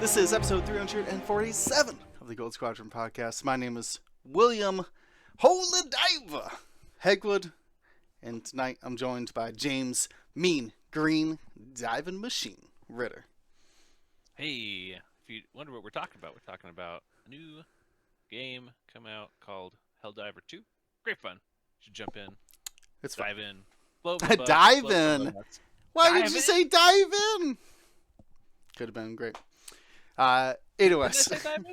This is episode 347 of the Gold Squadron podcast. My name is William Holodiva Hegwood, and tonight I'm joined by James Mean Green Diving Machine Ritter. Hey, if you wonder what we're talking about a new game come out called Helldiver 2. Great fun. You should jump in. It's dive fun. in. Blow Dive in. Why did you say dive in? Could have been great. Anyways, Did I say dive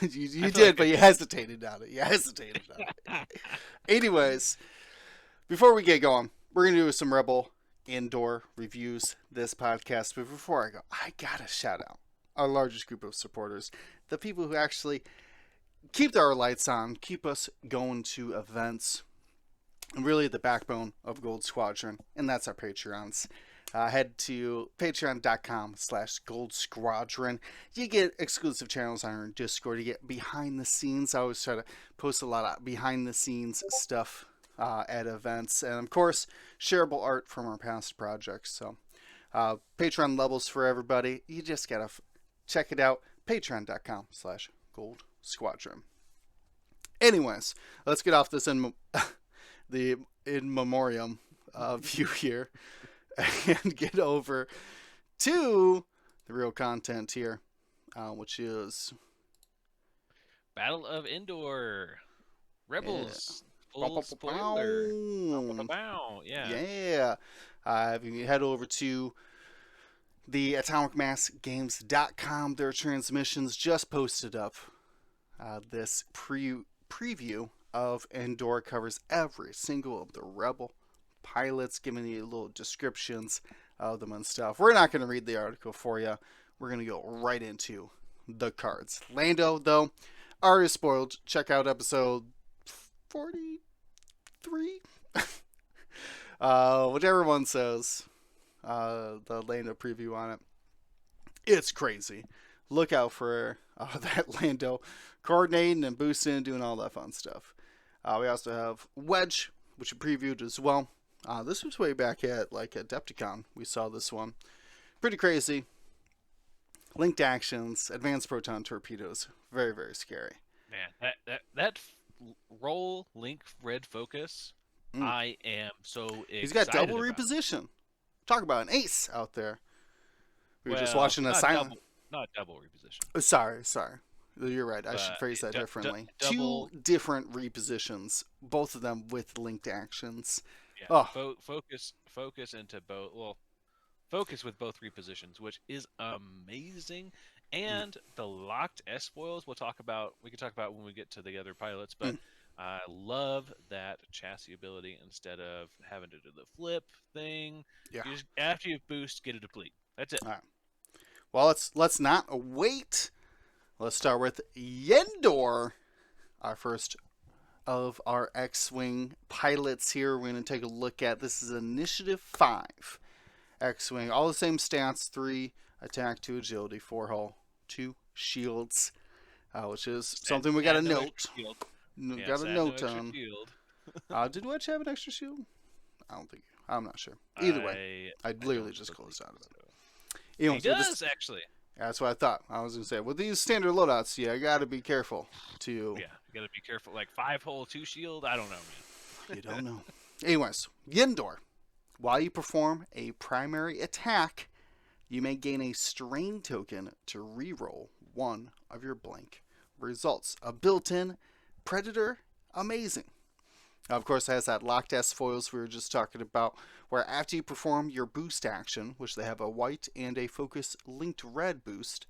in? you did, but you hesitated on it. Anyways, before we get going, we're gonna do some Rebel Endor reviews this podcast. But before I go, I gotta shout out our largest group of supporters, the people who actually keep our lights on, keep us going to events, and really the backbone of Gold Squadron, and that's our Patreons. Head to patreon.com/Gold Squadron. You get exclusive channels on our Discord. You get behind the scenes. I always try to post a lot of behind the scenes stuff at events. And of course, shareable art from our past projects. So Patreon levels for everybody. You just got to check it out. Patreon.com/Gold Squadron. Anyways, let's get off this the in memoriam view here and get over to the real content here, which is Battle of Endor. Rebels. Full spoiler. Yeah. If you head over to the atomicmassgames.com, their transmissions just posted up this preview of Endor. Covers every single of the Rebel pilots, giving you little descriptions of them and stuff. We're not going to read the article for you. We're going to go right into the cards. Lando, though, already spoiled. Check out episode 43. Whichever one says the Lando preview on it. It's crazy. Look out for that Lando coordinating and boosting, doing all that fun stuff. We also have Wedge, which we previewed as well. This was way back at Adepticon. We saw this one. Pretty crazy. Linked actions, advanced proton torpedoes. Very, very scary. Man, that roll link red focus. I am so excited. He's got double about. reposition. Talk about an ace out there. We were just watching a silent. Not double reposition. Sorry. You're right. I should phrase that differently. Two different repositions, both of them with linked actions. Yeah. Focus into both. Well, focus with both repositions, which is amazing. And the locked S foils we can talk about when we get to the other pilots. But I love that chassis ability instead of having to do the flip thing. Yeah. You just, after you boost, get a deplete. That's it. All right. Well, let's not wait. Let's start with Endor, our first of our X-Wing pilots here. We're going to take a look at, this is Initiative 5 X-Wing. All the same stats, 3 attack, 2 agility, 4 hull, 2 shields, which is something we got to note. Got a note on. Did Wedge have an extra shield? I'm not sure. Either way, I literally just closed out of it. He does, actually. That's what I thought. I was going to say, with these standard loadouts, you got to be careful to... Yeah, you got to be careful. Like 5 hull, 2 shield? I don't know, man. You don't know. Anyways, Endor. While you perform a primary attack, you may gain a strain token to reroll one of your blank results. A built-in Predator, amazing. Now, of course, it has that locked S foils we were just talking about, where after you perform your boost action, which they have a white and a focus linked red boost,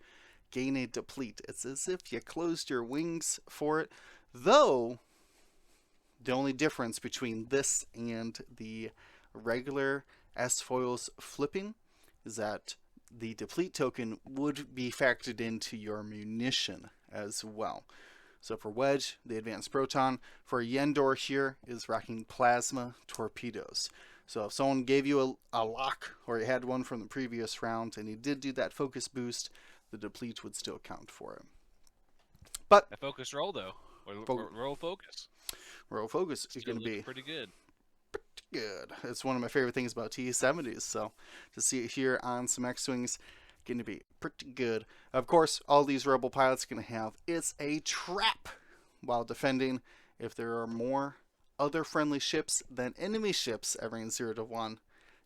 gain a deplete. It's as if you closed your wings for it, though the only difference between this and the regular S foils flipping is that the deplete token would be factored into your munition as well. So for Wedge, the advanced proton. For Endor here is rocking plasma torpedoes. So if someone gave you a lock, or you had one from the previous round, and you did do that focus boost, the deplete would still count for it. But a focus roll, though. Roll focus. Roll focus is going to be pretty good. Pretty good. It's one of my favorite things about T-70s. So to see it here on some X-Wings, Going to be pretty good. Of course, all these rebel pilots going to have is a trap while defending. If there are more other friendly ships than enemy ships at range 0 to 1,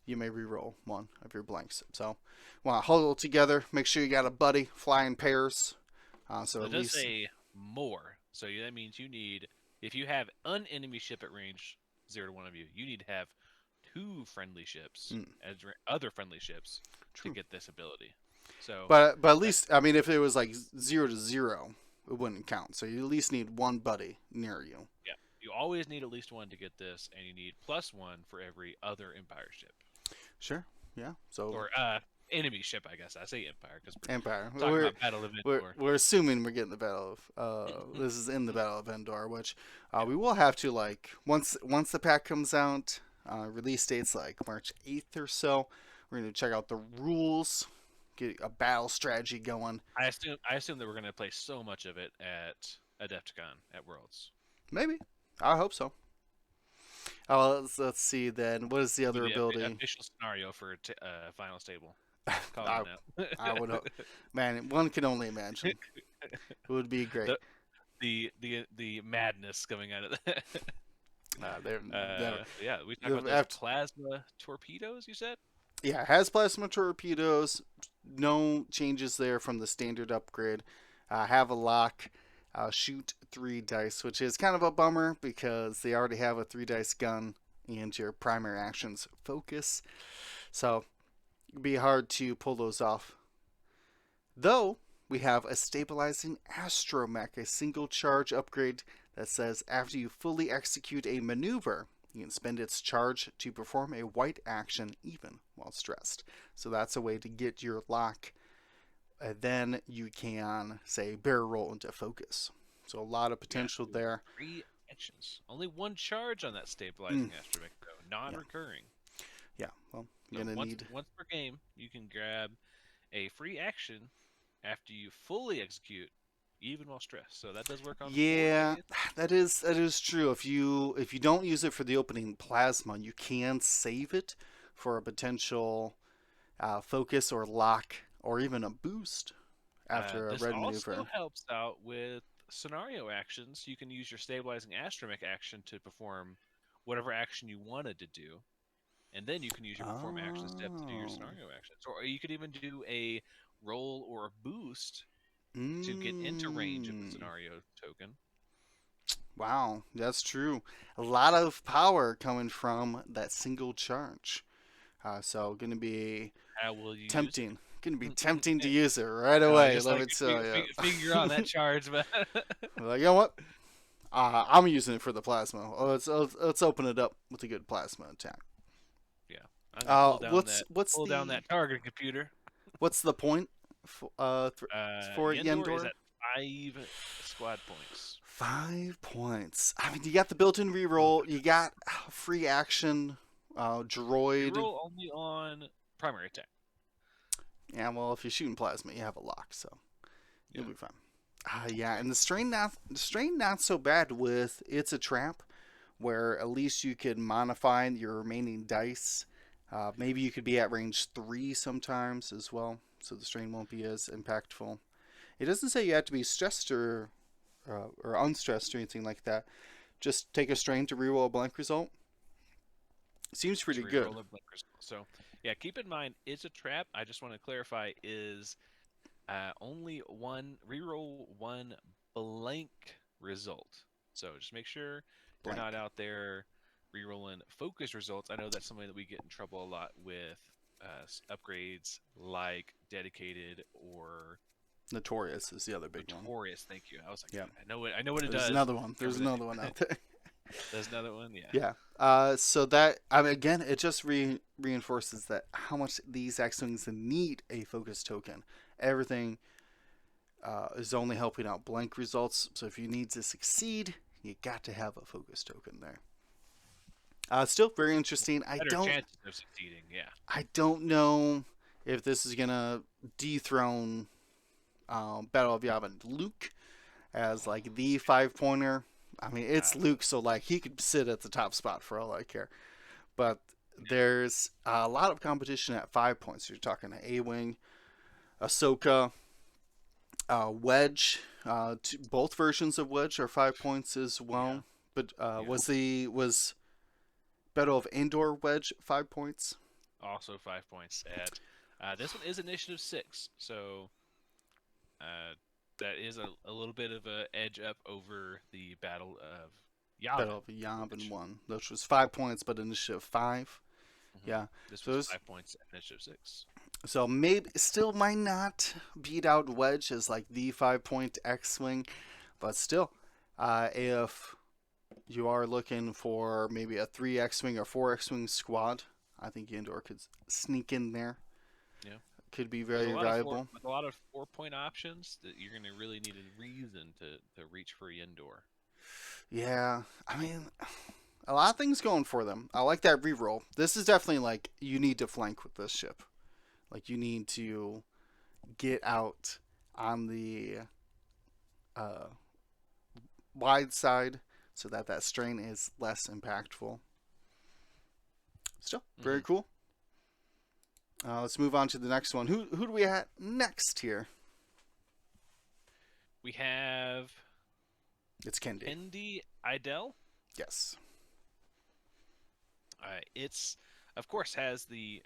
you may reroll one of your blanks. So, want to huddle together. Make sure you got a buddy. Fly in pairs. So It at does least say more, so that means you need, if you have an enemy ship at range 0 to 1 of you, you need to have two friendly ships as other friendly ships to true. get this ability. So, But at least I mean, if it was like 0 to 0, it wouldn't count. So you at least need one buddy near you. yeah, you always need at least one to get this, and you need +1 for every other Empire ship. Sure. Yeah. So Or enemy ship, I guess. I say Empire because we're Empire. talking about Battle of Endor. We're assuming we're getting the battle of this is in the Battle of Endor, which we will have to like once the pack comes out. Release date's like March 8th or so. We're gonna check out the rules, get a battle strategy going. I assume that we're going to play so much of it at Adepticon at Worlds. Maybe. I hope so. Let's see then. What is the other ability? Official scenario for final stable. I would hope. Man, one can only imagine. It would be great. The madness coming out of that. Yeah, we talked about those plasma torpedoes. You said. Yeah, it has plasma torpedoes. No changes there from the standard upgrade. Have a lock. Shoot 3 dice, which is kind of a bummer because they already have a 3 dice gun and your primary actions focus. So it'd be hard to pull those off. Though we have a stabilizing astromech, a single charge upgrade that says after you fully execute a maneuver, you can spend its charge to perform a white action even while stressed. So that's a way to get your lock. Then you can, say, barrel roll into focus. So a lot of potential there. 3 actions. Only 1 charge on that stabilizing astromech, though. Non-recurring. Yeah, well, you're going to need... Once per game, you can grab a free action after you fully execute, even while stressed. So that does work on. Yeah, that is true. If you don't use it for the opening plasma, you can save it for a potential focus or lock or even a boost after a red maneuver. This also helps out with scenario actions. You can use your stabilizing astromech action to perform whatever action you wanted to do, and then you can use your perform action step to do your scenario actions. Or you could even do a roll or a boost to get into range of the scenario token. Wow, that's true. A lot of power coming from that single charge. So going to be tempting. Going to be tempting to use it right away. Let me tell you. Figure out that charge, but like, you know what? I'm using it for the plasma. Let's open it up with a good plasma attack. Yeah. Pull down that target computer. What's the point for Endor? Is at 5 squad points. 5 points. I mean, you got the built-in reroll. You got free action. Droid. Reroll only on primary attack. Yeah, well, if you're shooting plasma, you have a lock, so you'll be fine. Yeah, and the strain not so bad with it's a trap, where at least you could modify your remaining dice. Maybe you could be at range 3 sometimes as well, so the strain won't be as impactful. It doesn't say you have to be stressed or unstressed or anything like that. Just take a strain to reroll a blank result. Seems pretty good. So, yeah, keep in mind, it's a trap. I just want to clarify, is only reroll 1 blank result. So just make sure you're not out there rerolling focus results. I know that's something that we get in trouble a lot with upgrades like Dedicated or Notorious is the other big one. Notorious, thank you. I was like, I know what it does. There's another one. There's another one out there. There's another one, yeah. Yeah. So that, I mean, again, it just reinforces that how much these X-Wings need a focus token. Everything is only helping out blank results. So if you need to succeed, you got to have a focus token there. Still very interesting. Better chances of succeeding, yeah. I don't know if this is gonna dethrone Battle of Yavin Luke as like the 5-pointer. I mean, it's Luke, so like he could sit at the top spot for all I care. But there's a lot of competition at 5 points. You're talking A-Wing, Ahsoka, Wedge. Both versions of Wedge are 5 points as Yeah, well. But yeah. was Battle of Endor Wedge 5 points? Also 5 points at. This one is initiative 6, so uh, that is a little bit of a edge up over the Battle of Battle Yavin, of Yavin which 1, which was 5 points, but initiative 5. mhm, Yeah. this So was this, 5 points at initiative 6. so maybe still might not beat out Wedge as like the 5 point X Wing, but still, if you are looking for maybe a 3 X Wing or 4 X Wing squad, I think Endor could sneak in there. Yeah, Could be there's a very lot of four valuable. with a lot of 4 point options that you're going to really need a reason to reach for Endor. Yeah, I mean, a lot of things going for them. I like that reroll. This is definitely like you need to flank with this ship. Like you need to get out on the uh, wide side so that that strain is less impactful. Still very Hmm. cool. Let's move on to the next one. Who do we have next here? We have It's Kendi. Kendi Idel. Yes. It's of course has the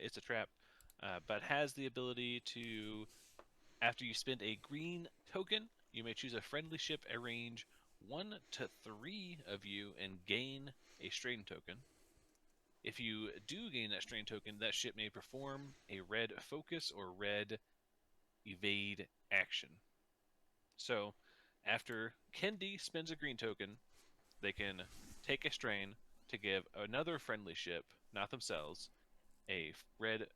it's a trap, but has the ability to after you spend a green token, you may choose a friendly ship at range 1 to 3 of you and gain a strain token. If you do gain that strain token, that ship may perform a red focus or red evade action. So, after Kendi spends a green token, they can take a strain to give another friendly ship, not themselves, a red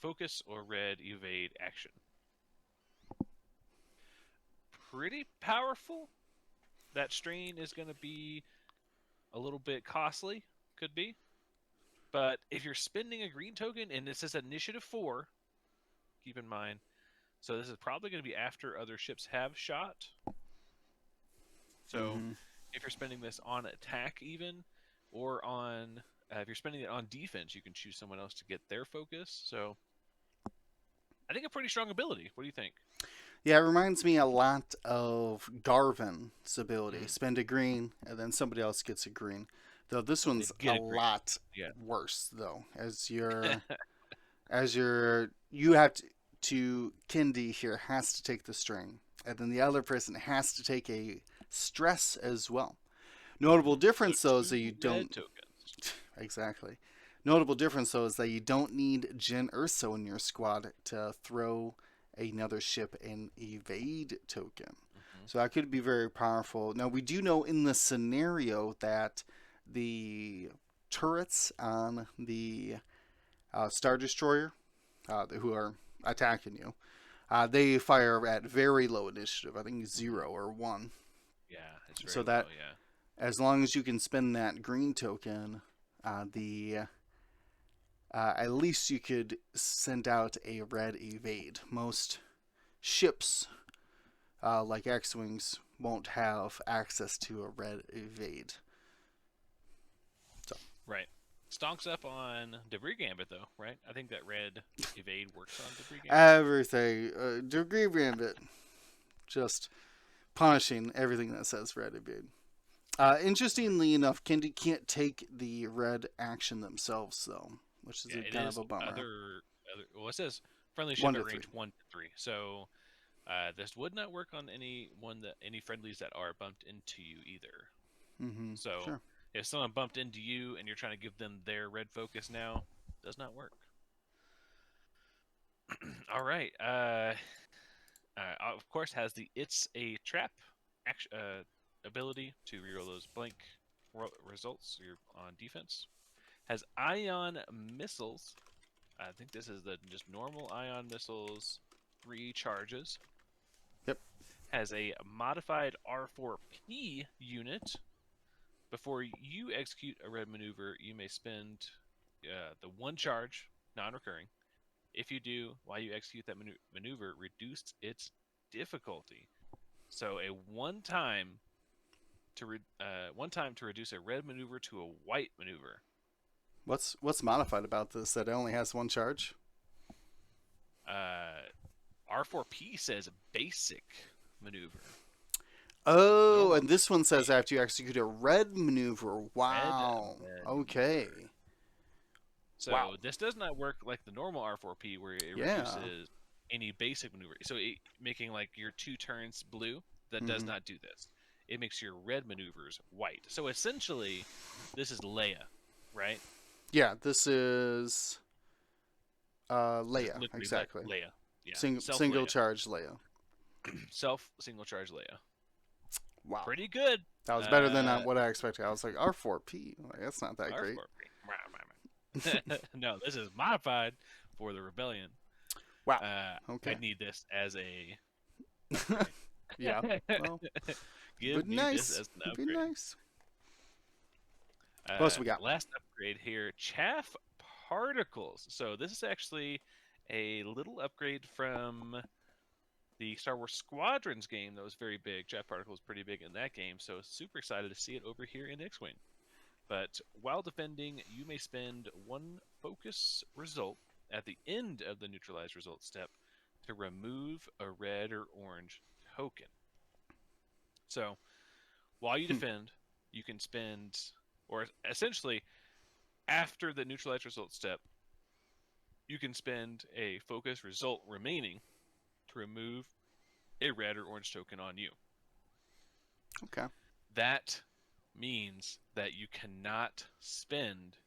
focus or red evade action. Pretty powerful. That strain is going to be a little bit costly, could be. But if you're spending a green token and this is initiative 4, keep in mind. So this is probably going to be after other ships have shot. So Mm-hmm. if you're spending this on attack, even, or on. If you're spending it on defense, you can choose someone else to get their focus. So I think a pretty strong ability. What do you think? Yeah, it reminds me a lot of Garvin's ability. Mm, Spend a green, and then somebody else gets a green. Though this they one's a get a green. lot Yeah. worse, though, you have to Kindi here has to take the strain, and then the other person has to take a stress as well. Notable So difference though is that you 2 red don't tokens. exactly. Notable difference though is that you don't need Jyn Urso in your squad to throw another ship an evade token. Hmm. So that could be very powerful. Now we do know in the scenario that the turrets on the Star Destroyer, who are attacking you, they fire at very low initiative. I think Hmm. 0 or 1. Yeah, it's So very that low. Yeah. as long as you can spend that green token, the at least you could send out a red evade. Most ships, like X-wings, won't have access to a red evade. So Right. Stonks up on Debris Gambit though, right? I think that red evade works on Debris Gambit. everything, degree Gambit, just punishing everything that says red evade. Right. Interestingly enough, Kendi can't take the red action themselves, though, which is Yeah, a it kind of is a bummer. other. Well, it says friendly ship One at to range three. 1 to 3. So this would not work on any friendlies that are bumped into you either. Mm-hmm. So Sure. if someone bumped into you and you're trying to give them their red focus now, does not work. All right. Of course, has the it's a trap action, ability to reroll those blank results. You're on defense. Has ion missiles. I think this is the just normal ion missiles, 3 charges. Yep. Has a modified R4P unit. Before you execute a red maneuver, you may spend the 1 charge, non-recurring. If you do, while you execute that maneuver, reduce its difficulty. So a one time to reduce a red maneuver to a white maneuver. What's modified about this that it only has one charge? Uh, R4P says basic maneuver. Oh, Normal and this one says maneuver, after you execute a red maneuver. red Wow. red maneuver. Okay. Wow. So this does not work like the normal R4P where it Yeah. reduces any basic maneuver. So making like your 2 turns blue, that does Hmm. not do this. It makes your red maneuvers white. So essentially, this is Leia, right? Yeah, this is Just Leia, literally exactly. Leia. Yeah, self Single Leia, charge Leia. self single charge Leia. Wow. Pretty good. That was better than Uh, what I expected. I was like, R4P. Like, that's not that great. R4P. No, this is modified for the rebellion. Wow. I Okay. need this as a upgrade. Yeah. Well, Give but me this nice. as an It'd be upgrade. nice. What else we got? Last upgrade here, chaff particles. So this is actually a little upgrade from the Star Wars Squadrons game that was very big. Chaff particles pretty big in that game, so super excited to see it over here in X-wing. But while defending, you may spend 1 focus result at the end of the neutralize result step to remove a red or orange token. So while you Hmm. defend, you can spend, or essentially after the neutralize result step, you can spend a focus result remaining to remove a red or orange token on you. Okay. That means that you cannot spend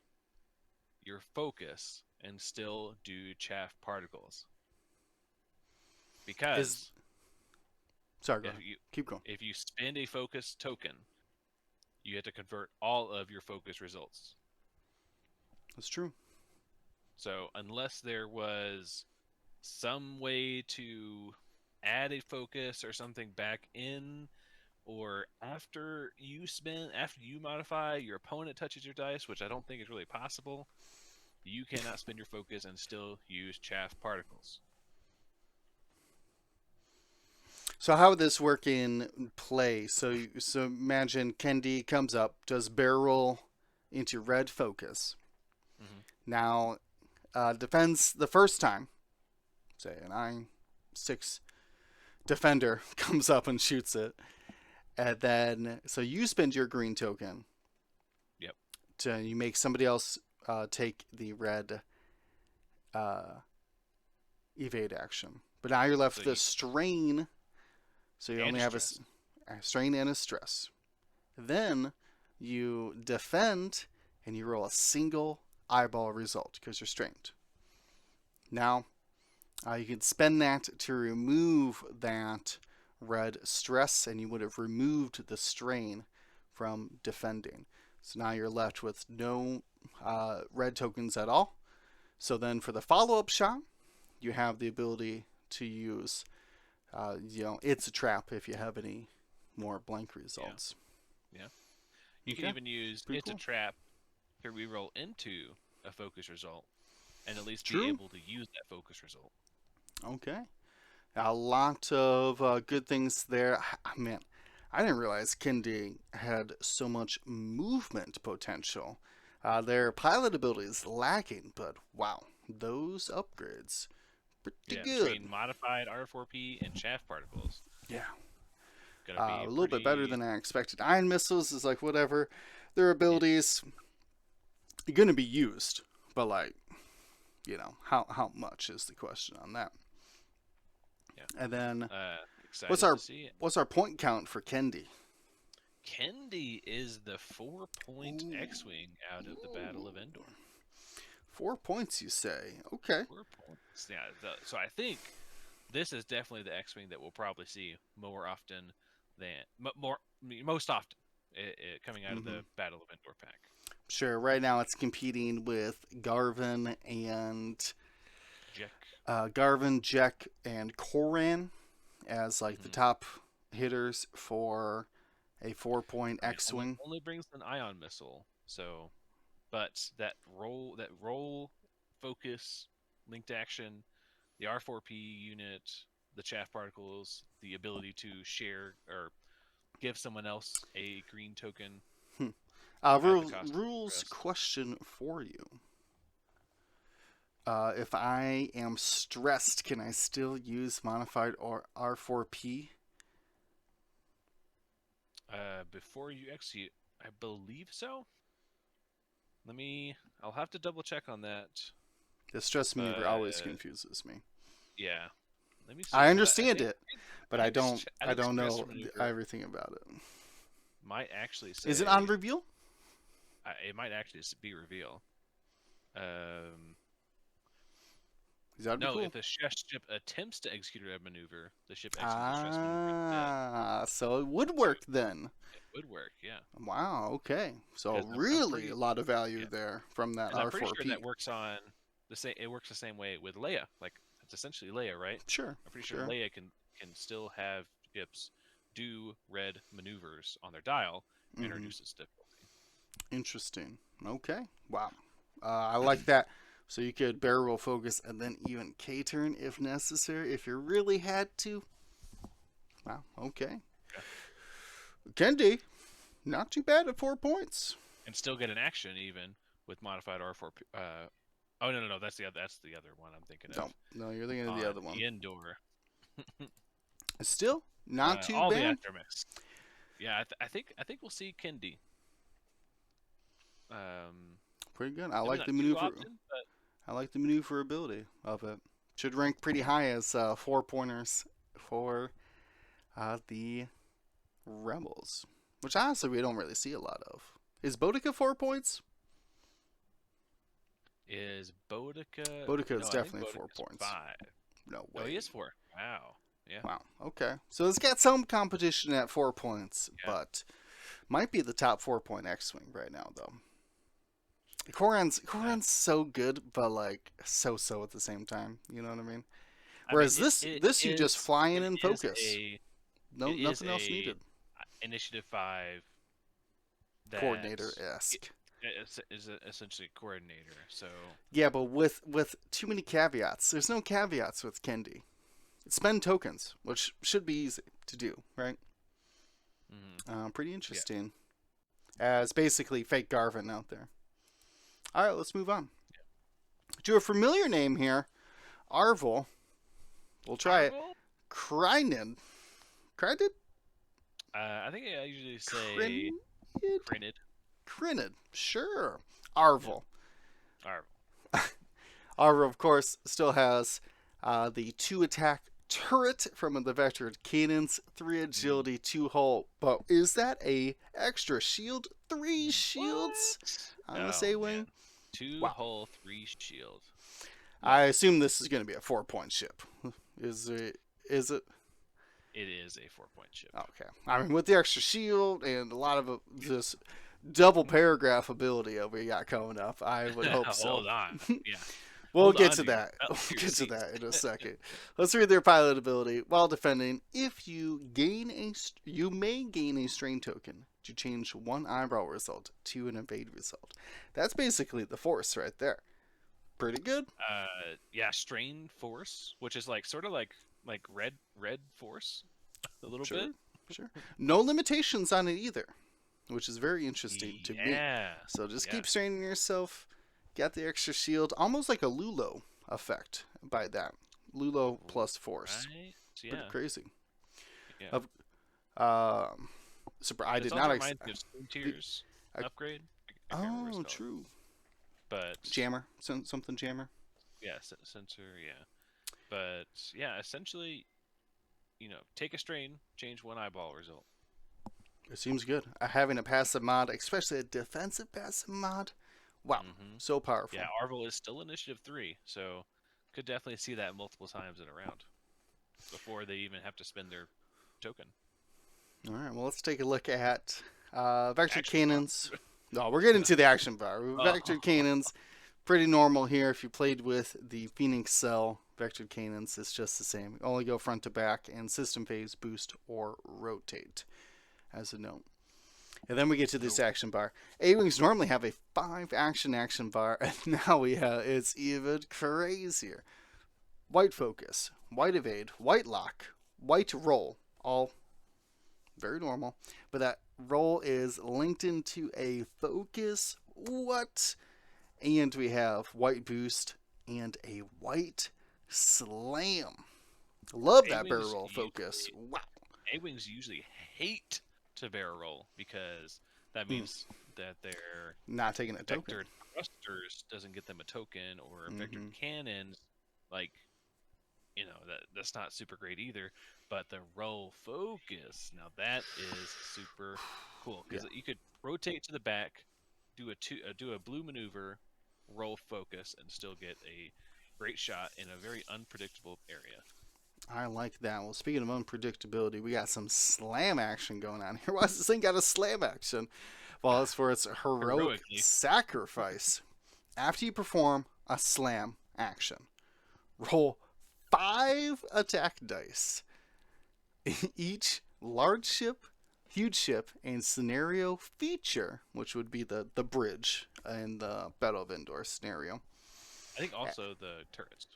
your focus and still do chaff particles. Is Because sorry, go if ahead. you Keep going. if you spend a focus token, you have to convert all of your focus results. That's true. So unless there was some way to add a focus or something back in, or after you modify, your opponent touches your dice, which I don't think is really possible, you cannot spend your focus and still use chaff particles. So how would this work in play? So imagine Kendi comes up, does barrel roll into red focus. Hmm. Now defends the first time. Say an I6 defender comes up and shoots it, and then so you spend your green token Yep. to you make somebody else take the red uh, evade action. But now you're left So with a you strain, so you and only a have stress. a strain and a stress. Then you defend and you roll a single eyeball result because you're strained. Now you can spend that to remove that red stress, and you would have removed the strain from defending. So now you're left with no red tokens at all. So then for the follow up shot, you have the ability to use, it's a trap if you have any more blank Yeah. results. Yeah. You can Okay, even use pretty it's a cool. trap to reroll into a focus result and at least be True. able to use that focus result. Okay. A lot of good things there. Man, I didn't realize Kendi had so much movement potential. Their pilot ability is lacking, but wow, those upgrades, pretty Yeah, good. between modified R4P and chaff particles, Yeah, gonna be a little bit better pretty. than I expected. Iron missiles is like whatever. Their Yeah, abilities are going to be used, but like, how much is the question on that? yeah. And then what's Excited to our see it. what's our point count for Kendi? Kendi is the 4-point Ooh. X-wing out of the Battle of Endor. 4 points, you say? Okay. 4 points. Yeah. So I think this is definitely the X-wing that we'll probably see more often than most often coming out of Hmm. the Battle of Endor pack. Sure. Right now, it's competing with Jack. Garvin, Jack, and Koran as like the Hmm. top hitters for a 4 point I mean, only X-wing. only brings an ion missile. So, but that roll focus linked action, the R4P unit, the chaff particles, the ability to share or give someone else a green token at the cost of Rules stress. question for you. If I am stressed, can I still use modified or R4P? Before you execute, I believe so. I'll have to double check on that. The stress maneuver But always confuses me. yeah, let me see I because I understand think it, but I don't. I I think don't stress know maneuver everything about it. might actually Is it on say reveal? it might actually be reveal. Um, That'd be no, cool. if the ship attempts to execute a maneuver, the ship executes the stress maneuver instead. Ah, so it would So work then. it would work, yeah. Wow. Okay. So Because I'm really, pretty a lot of value yeah, there from that because I'm pretty sure R4P. that works on the same. It works the same way with Leia. Like it's essentially Leia, right? Sure. I'm pretty sure Sure. Leia can still have ships do red maneuvers on their dial and Hmm. reduce its difficulty. Interesting. Okay. Wow. I like that. So you could barrel roll focus and then even K turn if necessary, if you really had to. Wow. Okay. Yeah. Kendi, not too bad at 4 points. And still get an action even with modified R4. Oh no, that's the other one I'm thinking No, of. no, you're thinking of the On other one. Endor. Still not too All the bad. astromechs. Yeah, I think we'll see Kendi. Pretty good. I Maybe like not the too maneuver. often, but I like the maneuverability of it. Should rank pretty high as 4 pointers for the Rebels, which honestly we don't really see a lot of. Is Boudica 4 points? is Boudica? Boudica No, is I think definitely Boudica's 4 points. 5. No Oh, way. he is 4. Wow. Yeah. Wow. Okay. So it's got some competition at 4 points, Yeah. but might be the top 4 point X-wing right now though. Coran's so good, but like so at the same time. You know what I mean? I mean, Whereas this you just fly in and focus. it No, is nothing else needed. Initiative 5 that Coordinator esque. is essentially a coordinator. So Yeah, but with too many caveats. There's no caveats with Kendi. Spend tokens, which should be easy to do, right? Pretty interesting. As basically fake Garvin out there. All right, let's move on to a familiar name here, Arvel. We'll try it. Arvel? Krynin. Krynin? I think I usually say Krynid? Crinid. Krynid. Sure. Arvel. Arvel. Arvel, of course, still has the 2 attack turret from the vectored cannons, 3 agility, 2 hull. But is that a extra shield? 3 shields on this A-wing? 2 Wow. hull, 3 shield. I assume this is going to be a 4 point ship. Is it? Is it? It is a 4 point ship. Okay. I mean, with the extra shield and a lot of this double paragraph ability that we got coming up, I would hope so. Hold on. Yeah. We'll get to that. We'll get to that in a second. Let's read their pilot ability. While defending, if you may gain a strain token to change 1 eyebrow result to an evade result. That's basically the force right there. Pretty good. Yeah, strain force, which is like sort of like red force, a little bit. Sure. No limitations on it either, which is very interesting to me. So just keep straining yourself. Get the extra shield, almost like a Lulo effect by that. Lulo plus force. Right? Pretty crazy. Yeah. I did not expect tiers upgrade. Oh, true. But jammer, something jammer. Yeah, sensor. Yeah, but yeah, essentially, take a strain, change 1 eyeball result. It seems good. Having a passive mod, especially a defensive passive mod. Wow, so powerful. Yeah, Arvel is still initiative 3, so could definitely see that multiple times in a round before they even have to spend their token. All right, well, let's take a look at vector cannons. No, we're getting to the action bar. Vector cannons, pretty normal here. If you played with the Phoenix Cell vector cannons, it's just the same. You only go front to back and system phase, boost, or rotate, as a note. And then we get to this action bar. A-Wings normally have a 5 action bar, and now it's even crazier. White focus, white evade, white lock, white roll, all very normal. But that roll is linked into a focus. What? And we have white boost and a white slam. Love that barrel A-wings roll focus. usually Wow. A-wings usually hate to barrel roll because that Mm, means that their not taking a token. vectored thrusters doesn't get them a token, or vectored Mm-hmm. cannons, like, that's not super great either. But the roll focus, now that is super cool Yeah, because you could rotate to the back, do a blue maneuver, roll focus, and still get a great shot in a very unpredictable area. I like that. Well, speaking of unpredictability, we got some slam action going on here. Why does this thing got a slam action? Well, it's for its heroic Heroically. sacrifice. After you perform a slam action, roll 5 attack dice. Each large ship, huge ship, and scenario feature, which would be the bridge in the Battle of Endor scenario. I think also the turrets.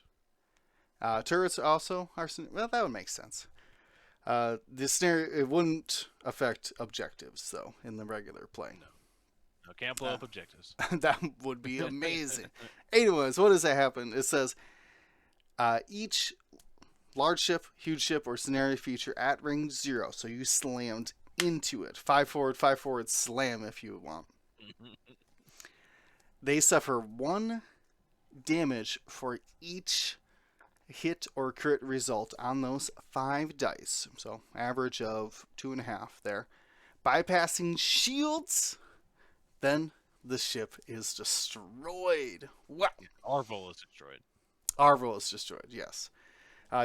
Turrets also are, well, that would make sense. The scenario, it wouldn't affect objectives though in the regular play. No, no, can't blow up objectives. That would be amazing. Anyways, what does that happen? It says each large ship, huge ship, or scenario feature at range 0. So you slammed into it. 5 forward, slam if you want. They suffer 1 damage for each hit or crit result on those 5 dice. So average of 2.5 there. Bypassing shields, then the ship is destroyed. Wow. Arvol is destroyed. Arvel is destroyed, yes.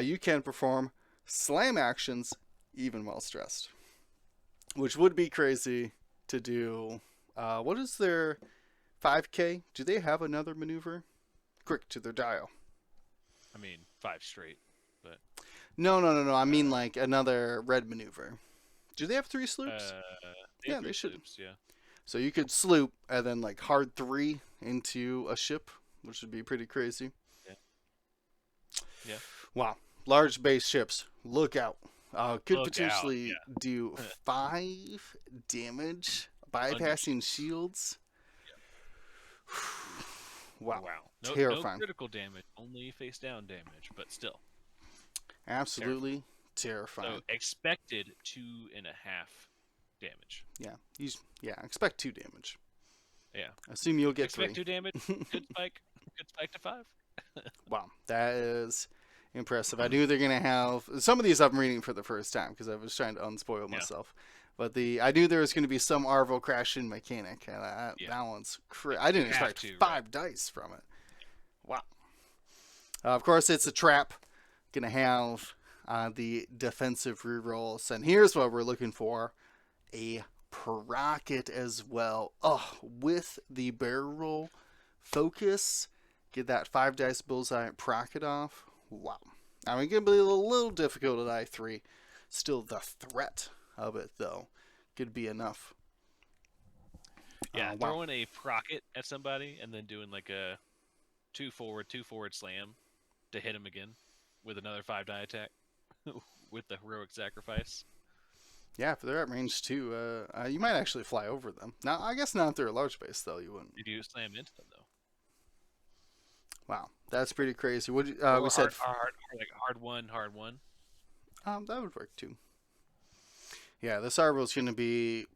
You can perform slam actions even while stressed, which would be crazy to do. What is their 5K? Do they have another maneuver? Quick to their dial. I mean, 5 straight, but No. I mean like another red maneuver. Do they have 3 sloops? Yeah, they should. Sloops, yeah. So you could sloop and then like hard 3 into a ship, which would be pretty crazy. Yeah. Yeah. Wow. Large base ships. Look out. Could Look out, potentially yeah. do 5 damage, bypassing shields. Wow. No Terrifying. critical damage, only face down damage, but still. Absolutely terrifying. So expected 2.5 damage. Yeah. Expect 2 damage. Yeah. Assume you'll get Expect 3. 2 damage. Good spike. Good spike to 5. Wow. That is impressive. I knew they're gonna have some of these. I'm reading for the first time because I was trying to unspoil myself. But I knew there was going to be some Arvo crashing mechanic, and that one's I didn't expect 5 dice from it. Wow. Of course, it's a trap. Gonna have the defensive rerolls, and here's what we're looking for: a procket as well. Oh, with the barrel roll focus, get that 5 dice bullseye procket off. Wow. I mean, it can be a little difficult at I3. Still, the threat of it, though, could be enough. Yeah, throwing a procket at somebody and then doing like a 2 forward slam to hit him again with another 5 die attack with the heroic sacrifice. Yeah, if they're at range 2, you might actually fly over them. Now, I guess not if they're a large base, though. You wouldn't. You do slam into them, though. Wow, that's pretty crazy. What we said? Hard one. That would work too. Yeah, this Arbo's going to be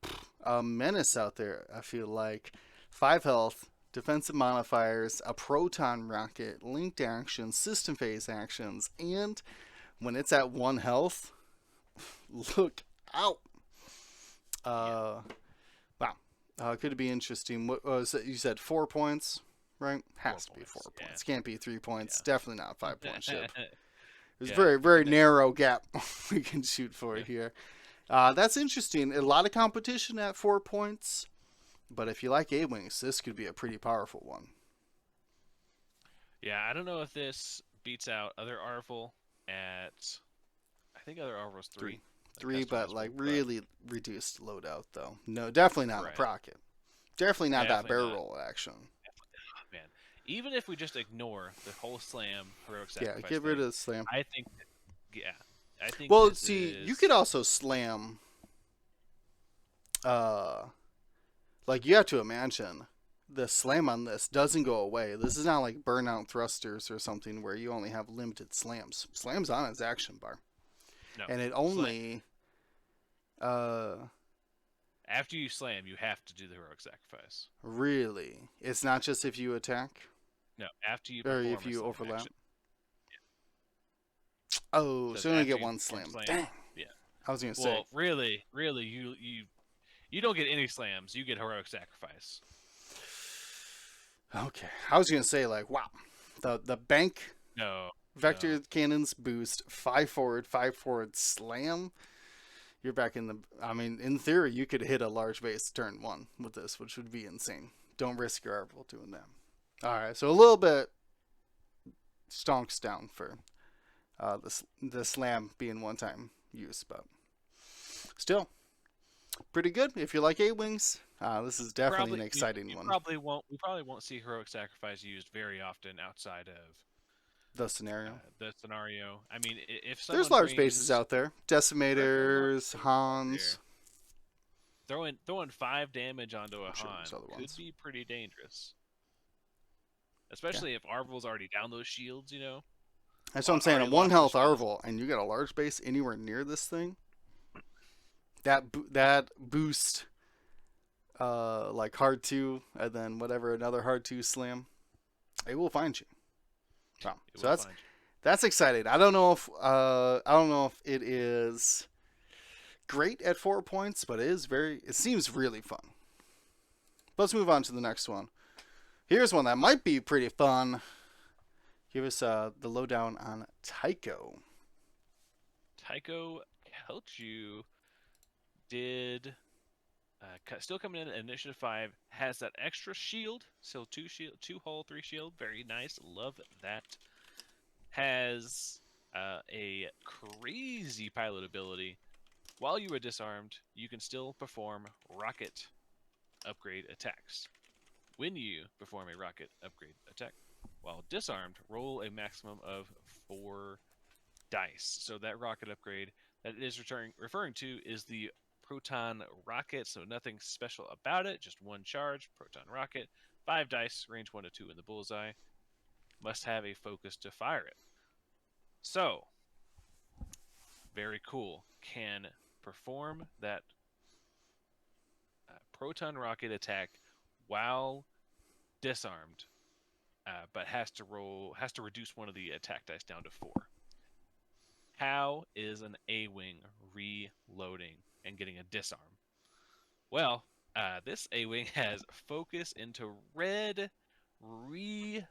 a menace out there, I feel like. 5 health, defensive modifiers, a proton rocket, linked actions, system phase actions, and when it's at 1 health, look out. Wow. Could be interesting. What was it? You said 4 points, right? Has to be 4 points. Can't be 3 points. Definitely not a 5-point ship. There's a very, very narrow gap we can shoot for here. That's interesting. A lot of competition at 4 points. But if you like A-Wings, this could be a pretty powerful one. Yeah, I don't know if this beats out other Arvel at... I think other Arvel's 3. 3, but like really reduced loadout, though. No, definitely not a procket. Definitely not that barrel roll action. Man, even if we just ignore the whole slam heroic sacrifice, yeah, get rid of the slam. I think, I think. Well, see, you could also slam. Like you have to imagine the slam on this doesn't go away. This is not like burnout thrusters or something where you only have limited slams. Slams on its action bar, No, and it slam. only uh After you slam, you have to do the heroic sacrifice. really. It's not just if you attack No, after you or if perform a you slam overlap. action. Oh, So so it's you only after get you one perform slam. slam. Dang. Yeah. I was gonna say. Well, really, you don't get any slams. You get heroic sacrifice. Okay. I was gonna say like, wow, the bank No, vector no. cannons boost 5 forward slam. You're back in the. I mean, in theory, you could hit a large base turn one with this, which would be insane. Don't risk your arbor doing that. All right, so a little bit stonks down for the slam being one time use, but still pretty good if you like A wings. This is definitely an Probably exciting you one. probably won't. We probably won't see heroic sacrifice used very often outside of The scenario. the scenario. I mean, if There's someone large bases brings out there. there are large Decimators, bases out Hans. there, throwing 5 damage onto a I'm sure there's Han other could ones. be pretty dangerous, Yeah. especially if Arvel's already down those shields. That's what I'm saying. A Already one lost those health shields. Arval, and you got a large base anywhere near this thing. That boost, like hard two, and then whatever another hard two slam, it will find you. Wow. It So will find you. that's exciting. I don't know if it is great at 4 points, but it is very. It seems really fun. Let's move on to the next one. Here's one that might be pretty fun. Give us the lowdown on Tycho. Tycho Kelchu did still coming in at initiative 5, has that extra shield, so 2 shield, 2 hull, 3 shield, very nice, love that. Has a crazy pilot ability. While you are disarmed, you can still perform rocket upgrade attacks. When you perform a rocket upgrade attack while disarmed, roll a maximum of 4 dice. So that rocket upgrade that it is referring to is the proton rocket. So nothing special about it, just one charge, proton rocket, 5 dice, range 1 to 2 in the bullseye. Must have a focus to fire it. So, very cool. Can perform that proton rocket attack while disarmed, but has to reduce one of the attack dice down to 4. How is an A-wing reloading and getting a disarm? Well, this A-wing has focus into red reload.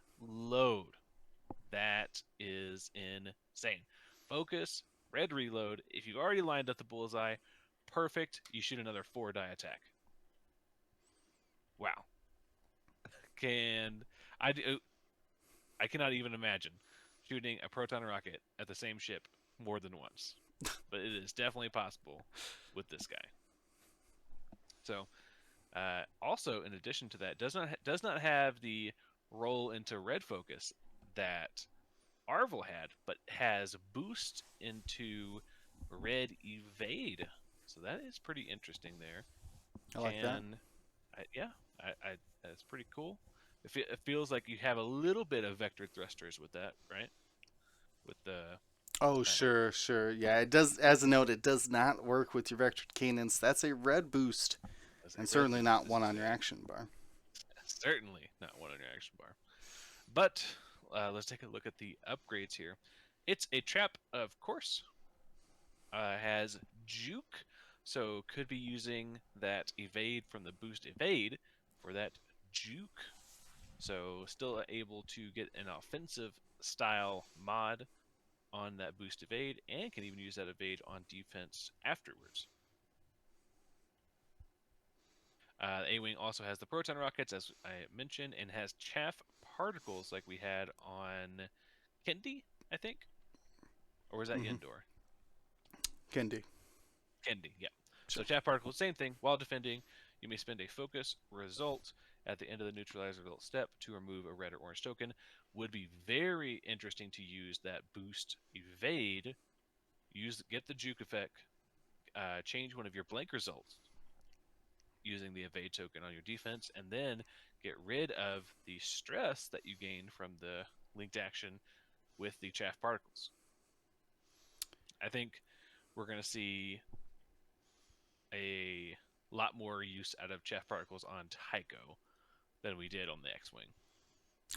That is insane. Focus, red reload. If you've already lined up the bullseye, perfect. You shoot another 4-die attack. Wow. Can I do? I cannot even imagine shooting a proton rocket at the same ship more than once, but it is definitely possible with this guy. So, also in addition to that, does not have the roll into red focus that Arvel had, but has boost into red evade. So that is pretty interesting there. I like that. Yeah, that's pretty cool. It feels like you have a little bit of vector thrusters with that, right? With the Oh, uh, sure, sure. Yeah, it does. As a note, it does not work with your vectored cannons. That's a red boost, as a and red certainly boost, not this one is on your action bar. certainly not one on your action bar. But let's take a look at the upgrades here. It's a trap, of course. Has juke, so could be using that evade from the boost evade for that juke. So still able to get an offensive style mod on that boost evade, and can even use that evade on defense afterwards. A-Wing also has the proton rockets, as I mentioned, and has chaff particles like we had on Kendi, I think? Or was that Mm-hmm. Endor? Kendi. Kendi, yeah. So Sure. chaff particles, same thing. While defending, you may spend a focus result at the end of the neutralizer result step to remove a red or orange token. Would be very interesting to use that boost evade. Get the juke effect. Change one of your blank results using the evade token on your defense, and then get rid of the stress that you gain from the linked action with the chaff particles. I think we're going to see a lot more use out of chaff particles on Tycho than we did on the X-Wing.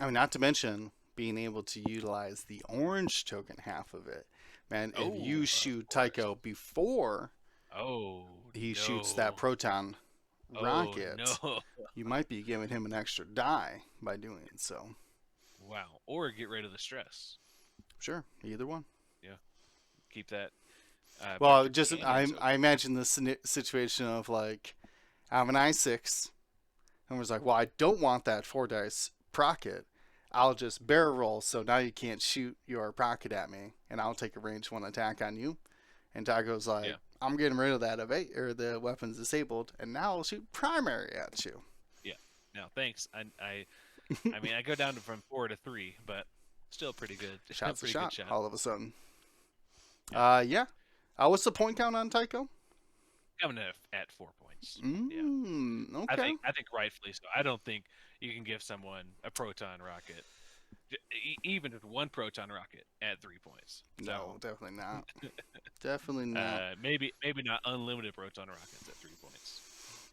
I mean, not to mention being able to utilize the orange token half of it. Man, if you shoot Tycho before he shoots that no. proton Oh, rocket, no. you might be giving him an extra die by doing so. Wow. Or get rid of the stress. Sure, either one. Yeah. Keep that. Well, just I imagine the situation of like, I have an I6, and was like, well, I don't want that 4-dice procket. I'll just barrel roll, so now you can't shoot your procket at me, and I'll take a range 1 attack on you. And Tycho's like, yeah. I'm getting rid of that or the weapon's disabled, and now I'll shoot primary at you. Yeah. No, thanks. I mean, I go down from 4 to 3, but still pretty good. Shot's pretty a shot, good shot. all of a sudden. Yeah. What's the point count on Tycho? Coming at 4 points. Yeah. Okay. I think rightfully so. I don't think you can give someone a proton rocket, even with 1 proton rocket, at 3 points. So, no, definitely not. Definitely not. Maybe not unlimited proton rockets at 3 points.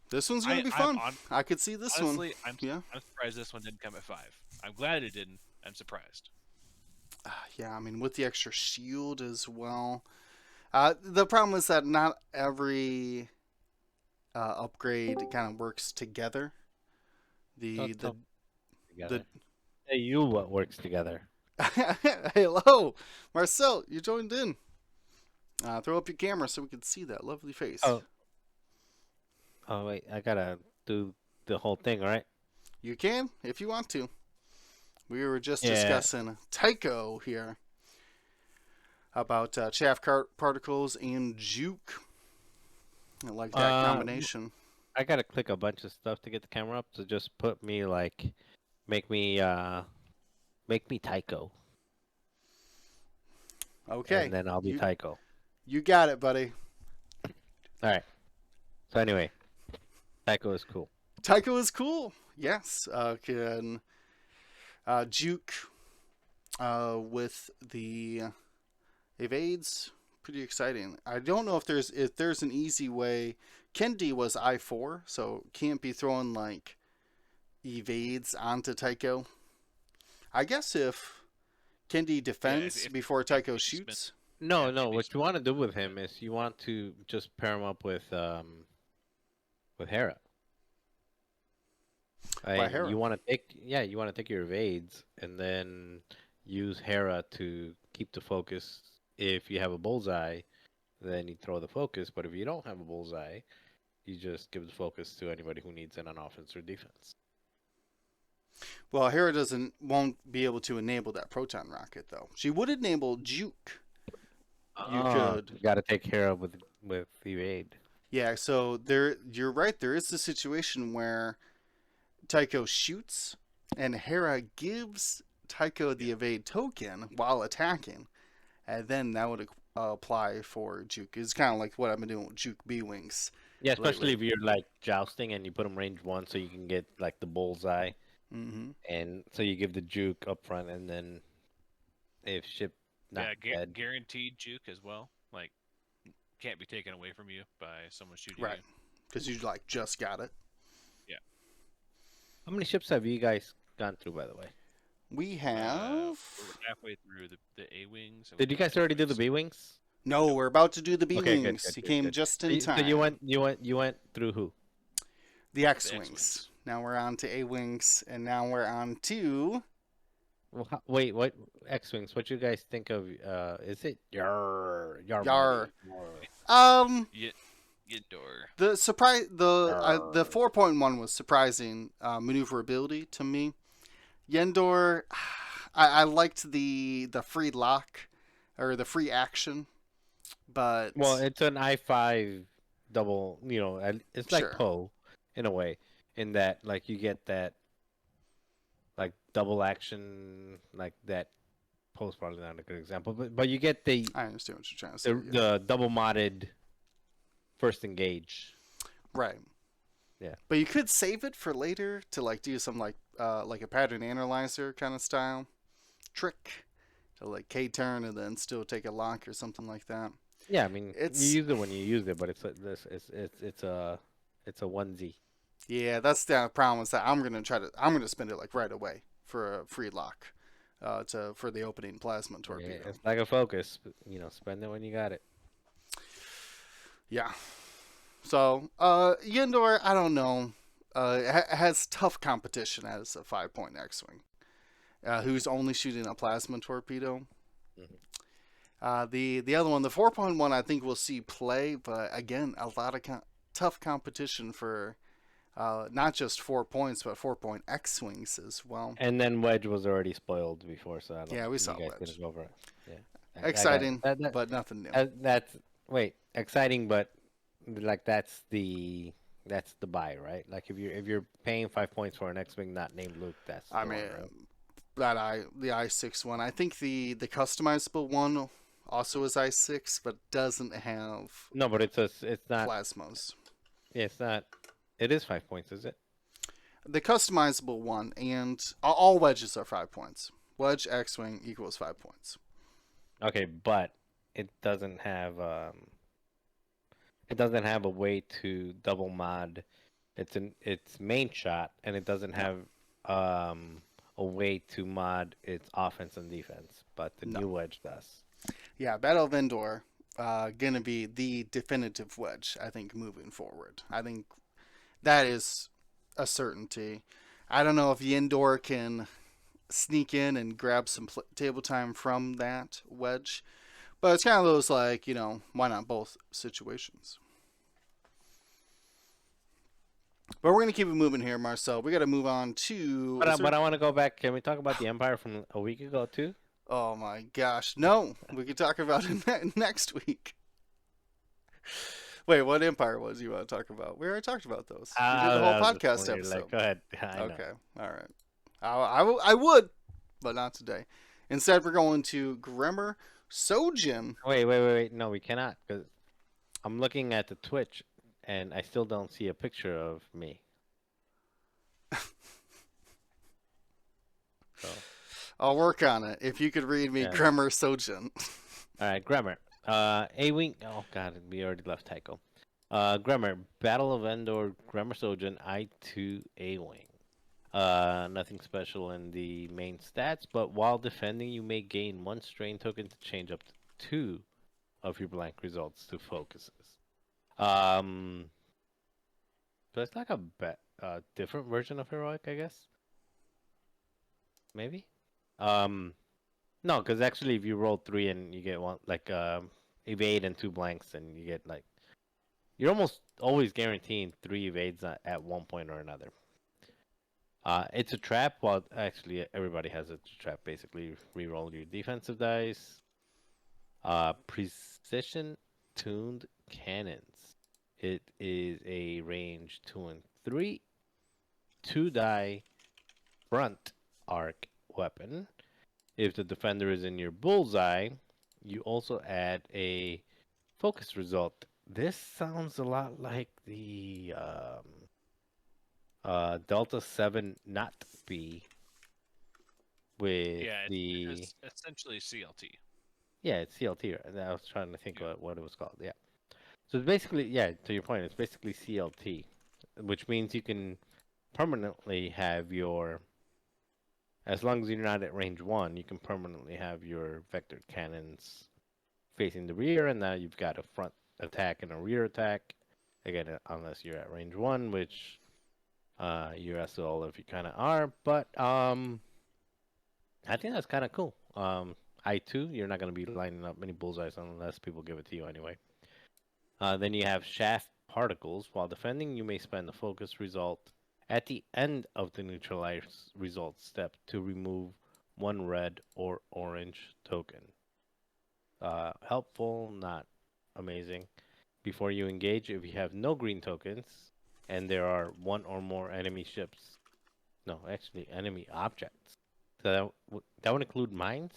This one's gonna be fun. I could see this honestly, one. I'm surprised this one didn't come at 5. I'm glad it didn't. I'm surprised. Yeah, I mean, with the extra shield as well. The problem is that not every upgrade kind of works together. Together. Hey, you what works together? Hello, Marcel, you joined in. Throw up your camera so we can see that lovely face. Oh wait, I gotta do the whole thing, right? You can, if you want to. We were just discussing Tycho here about chaff particles and juke. I like that combination. I gotta click a bunch of stuff to get the camera up, so just put me make me Tycho. Okay. And then I'll be Tycho. You got it, buddy. All right. So anyway, Tycho is cool. Tycho is cool. Yes. Can juke with the evades. Pretty exciting. I don't know if there's an easy way. Kendi was I4, so can't be throwing like evades onto Tycho. I guess if Kendi defends before Tycho shoots. No. What you want to do with him is you want to just pair him up with Hera. Hera? You want to take your evades and then use Hera to keep the focus. If you have a bullseye, then you throw the focus. But if you don't have a bullseye, you just give the focus to anybody who needs it on offense or defense. Well, Hera won't be able to enable that proton rocket though. She would enable juke. You got to take Hera with evade. Yeah, so you're right. There is a situation where Tycho shoots, and Hera gives Tycho the evade token while attacking, and then that would apply for juke. It's kind of like what I've been doing with juke B-wings. Yeah, especially if you're like jousting and you put them range 1 so you can get like the bullseye. Mm-hmm. And so you give the juke up front, and then if ship not dead. Guaranteed juke as well. Like, can't be taken away from you by someone shooting right. Because you like just got it. Yeah. How many ships have you guys gone through, by the way? We have. We're halfway through the A-wings. Did you guys already do the B-wings? No, we're about to do the B-wings. Okay, good, you came just in time. So you went through who? The X-wings. Now we're on to A-wings, and now we're on to. Well, wait, what X-wings? What you guys think of? Is it Yar? Endor. The 4.1 was surprising maneuverability to me. Endor, I liked the free lock or the free action, but it's an I5 double. It's like Poe in a way, in that like you get that like double action like that. Poe's probably not a good example, but you get the. I understand what you're trying to say. The double modded first engage. Right. Yeah. But you could save it for later to like do some like a pattern analyzer kind of style trick to like K turn and then still take a lock or something like that. Yeah, I mean, you It's use it when you use it, but it's a onesie. yeah, that's the problem is that I'm gonna spend it like right away for a free lock, to for the opening plasma Yeah, torpedo. it's like a focus. Spend it when you got it. Yeah. So Yendor, I don't know, has tough competition as a 5 point X-wing, who's only shooting a plasma torpedo. Mhm. The other one, the 4.1, I think we'll see play, but again, a lot of tough competition for not just 4 points, but 4 point X wings as well. And then Wedge was already spoiled before, so I don't. Yeah, we You saw guys didn't Wedge. go over it. Yeah, I got Exciting, that. That, but nothing new. that's wait, exciting, but like that's the buy, right? Like if you're paying 5 points for an X-wing not named Luke, that's I the mean, one, right? the i6 one. I think the customizable one also is i6, but doesn't have No, but it's not. plasmas. Yeah, it's not. It is 5 points, is it? The customizable one and all wedges are 5 points. Wedge X-wing equals 5 points. Okay, but it doesn't have um it doesn't have a way to double mod its main shot, and it doesn't No, have um a way to mod its offense and defense, but the no. new wedge does. Yeah, Battle of Endor, gonna be the definitive wedge. I think moving forward. I think that is a certainty. I don't know if Endor can sneak in and grab some table time from that wedge, but it's kind of those like why not both situations. But we're gonna keep it moving here, Marcel. We got to move on to. But Is there? I want to go back. Can we talk about the Empire from a week ago too? Oh my gosh, no. We could talk about it next week. Wait, what empire was you want to talk about? We already talked about those. We did the whole That was just podcast funny. Like, episode. go ahead. I know. Okay, all right. I would, but not today. Instead, we're going to Grammar Sojin. Wait. No, we cannot because I'm looking at the Twitch and I still don't see a picture of me. So I'll work on it. If you could read me yeah. Grammar Sojin. All right, grammar. A wing. Oh God, we already left Tycho. Grammar. Battle of Endor. Grammar Sojourn. I2 A wing. Nothing special in the main stats, but while defending, you may gain one strain token to change up to two of your blank results to focuses. Um, so it's like a different version of heroic, I guess. Maybe. Um, no, because actually, if you roll three and you get one, like evade and two blanks, and you get like you're almost always guaranteeing three evades at one point or another. It's a trap. Well, actually, everybody has a trap. Basically, reroll your defensive dice. Precision tuned cannons. It is a range 2 and 3, 2 die front arc weapon. If the defender is in your bullseye, you also add a focus result. This sounds a lot like the Delta 7 not B with Yeah, the it's essentially CLT. yeah, it's CLT. And I was trying to think Yeah. what it was called. Yeah. So it's basically yeah, to your point, it's basically CLT, which means you can permanently have your as long as you're not at range 1, you can permanently have your vector cannons facing the rear, and now you've got a front attack and a rear attack. Again, unless you're at range 1, which you SL if you kind of are, but I think that's kind of cool. I2, you're not going to be lining up many bullseyes unless people give it to you anyway. Then you have shaft particles. While defending, you may spend the focus result at the end of the neutralize result step to remove one red or orange token. Helpful, not amazing. Before you engage, if you have no green tokens and there are one or more enemy ships, no, actually enemy objects. So that would include mines.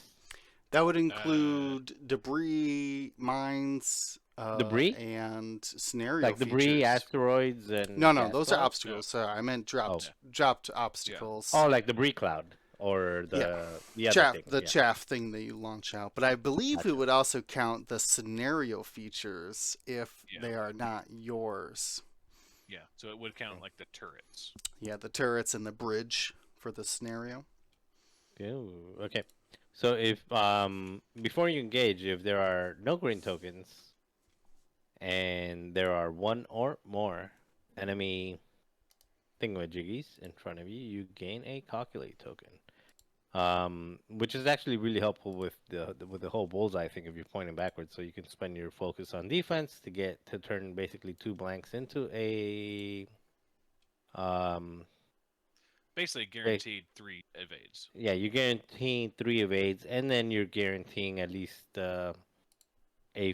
That would Uh, include debris, mines, Debris, and scenario like debris, features. asteroids, No, and no, gas those are clouds. obstacles. Sorry, I meant Oh, dropped Yeah. obstacles. oh, like debris cloud or Yeah, the other thing. the Yeah, chaff thing that you launch out. But I believe it gotcha. would also count the scenario features if Yeah. they are not yours. Yeah. So it would count like the turrets. Yeah, the turrets and the bridge for the scenario. Ooh, okay. So if before you engage, if there are no green tokens and there are one or more enemy thingamajiggies in front of you, you gain a calculate token. Which is actually really helpful with with the whole bullseye thing if you're pointing backwards. So you can spend your focus on defense to get to turn basically two blanks into a um. Basically a- guaranteed 3 evades. Yeah, you're guaranteeing three evades, and then you're guaranteeing at least a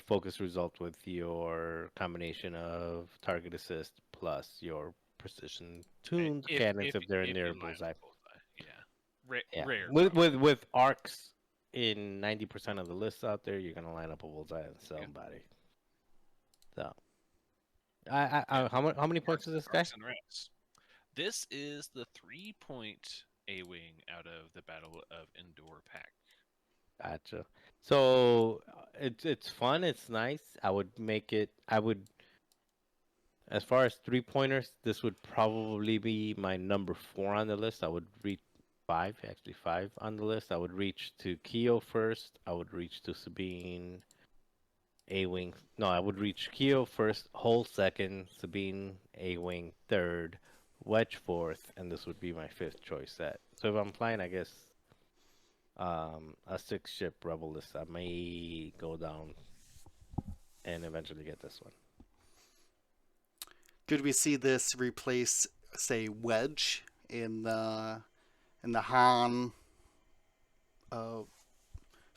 focus result with your combination of target assist plus your precision Right? tuned cannons if they're in If their you line bullseye. up bullseye. Yeah. Yeah, Rare with though. with arcs in 90% of the lists out there, you're gonna line up a bullseye on Yeah. somebody. So, Yeah. how many points is this guy? Arcs and rats. This is the 3-point A-wing out of the Battle of Endor pack. Gotcha. So it's fun. It's nice. I would make it. I would, as far as 3-pointers, this would probably be my number 4 on the list. I would reach five, actually 5 on the list. I would reach to Keo first. I would reach to Sabine, A-wing. No, I would reach Keo first, Hull second, Sabine, A-wing third, Wedge fourth, and this would be my 5th choice set. So if I'm playing, I guess, a 6-ship rebel list, I may go down and eventually get this one. Could we see this replace, say, Wedge in the Han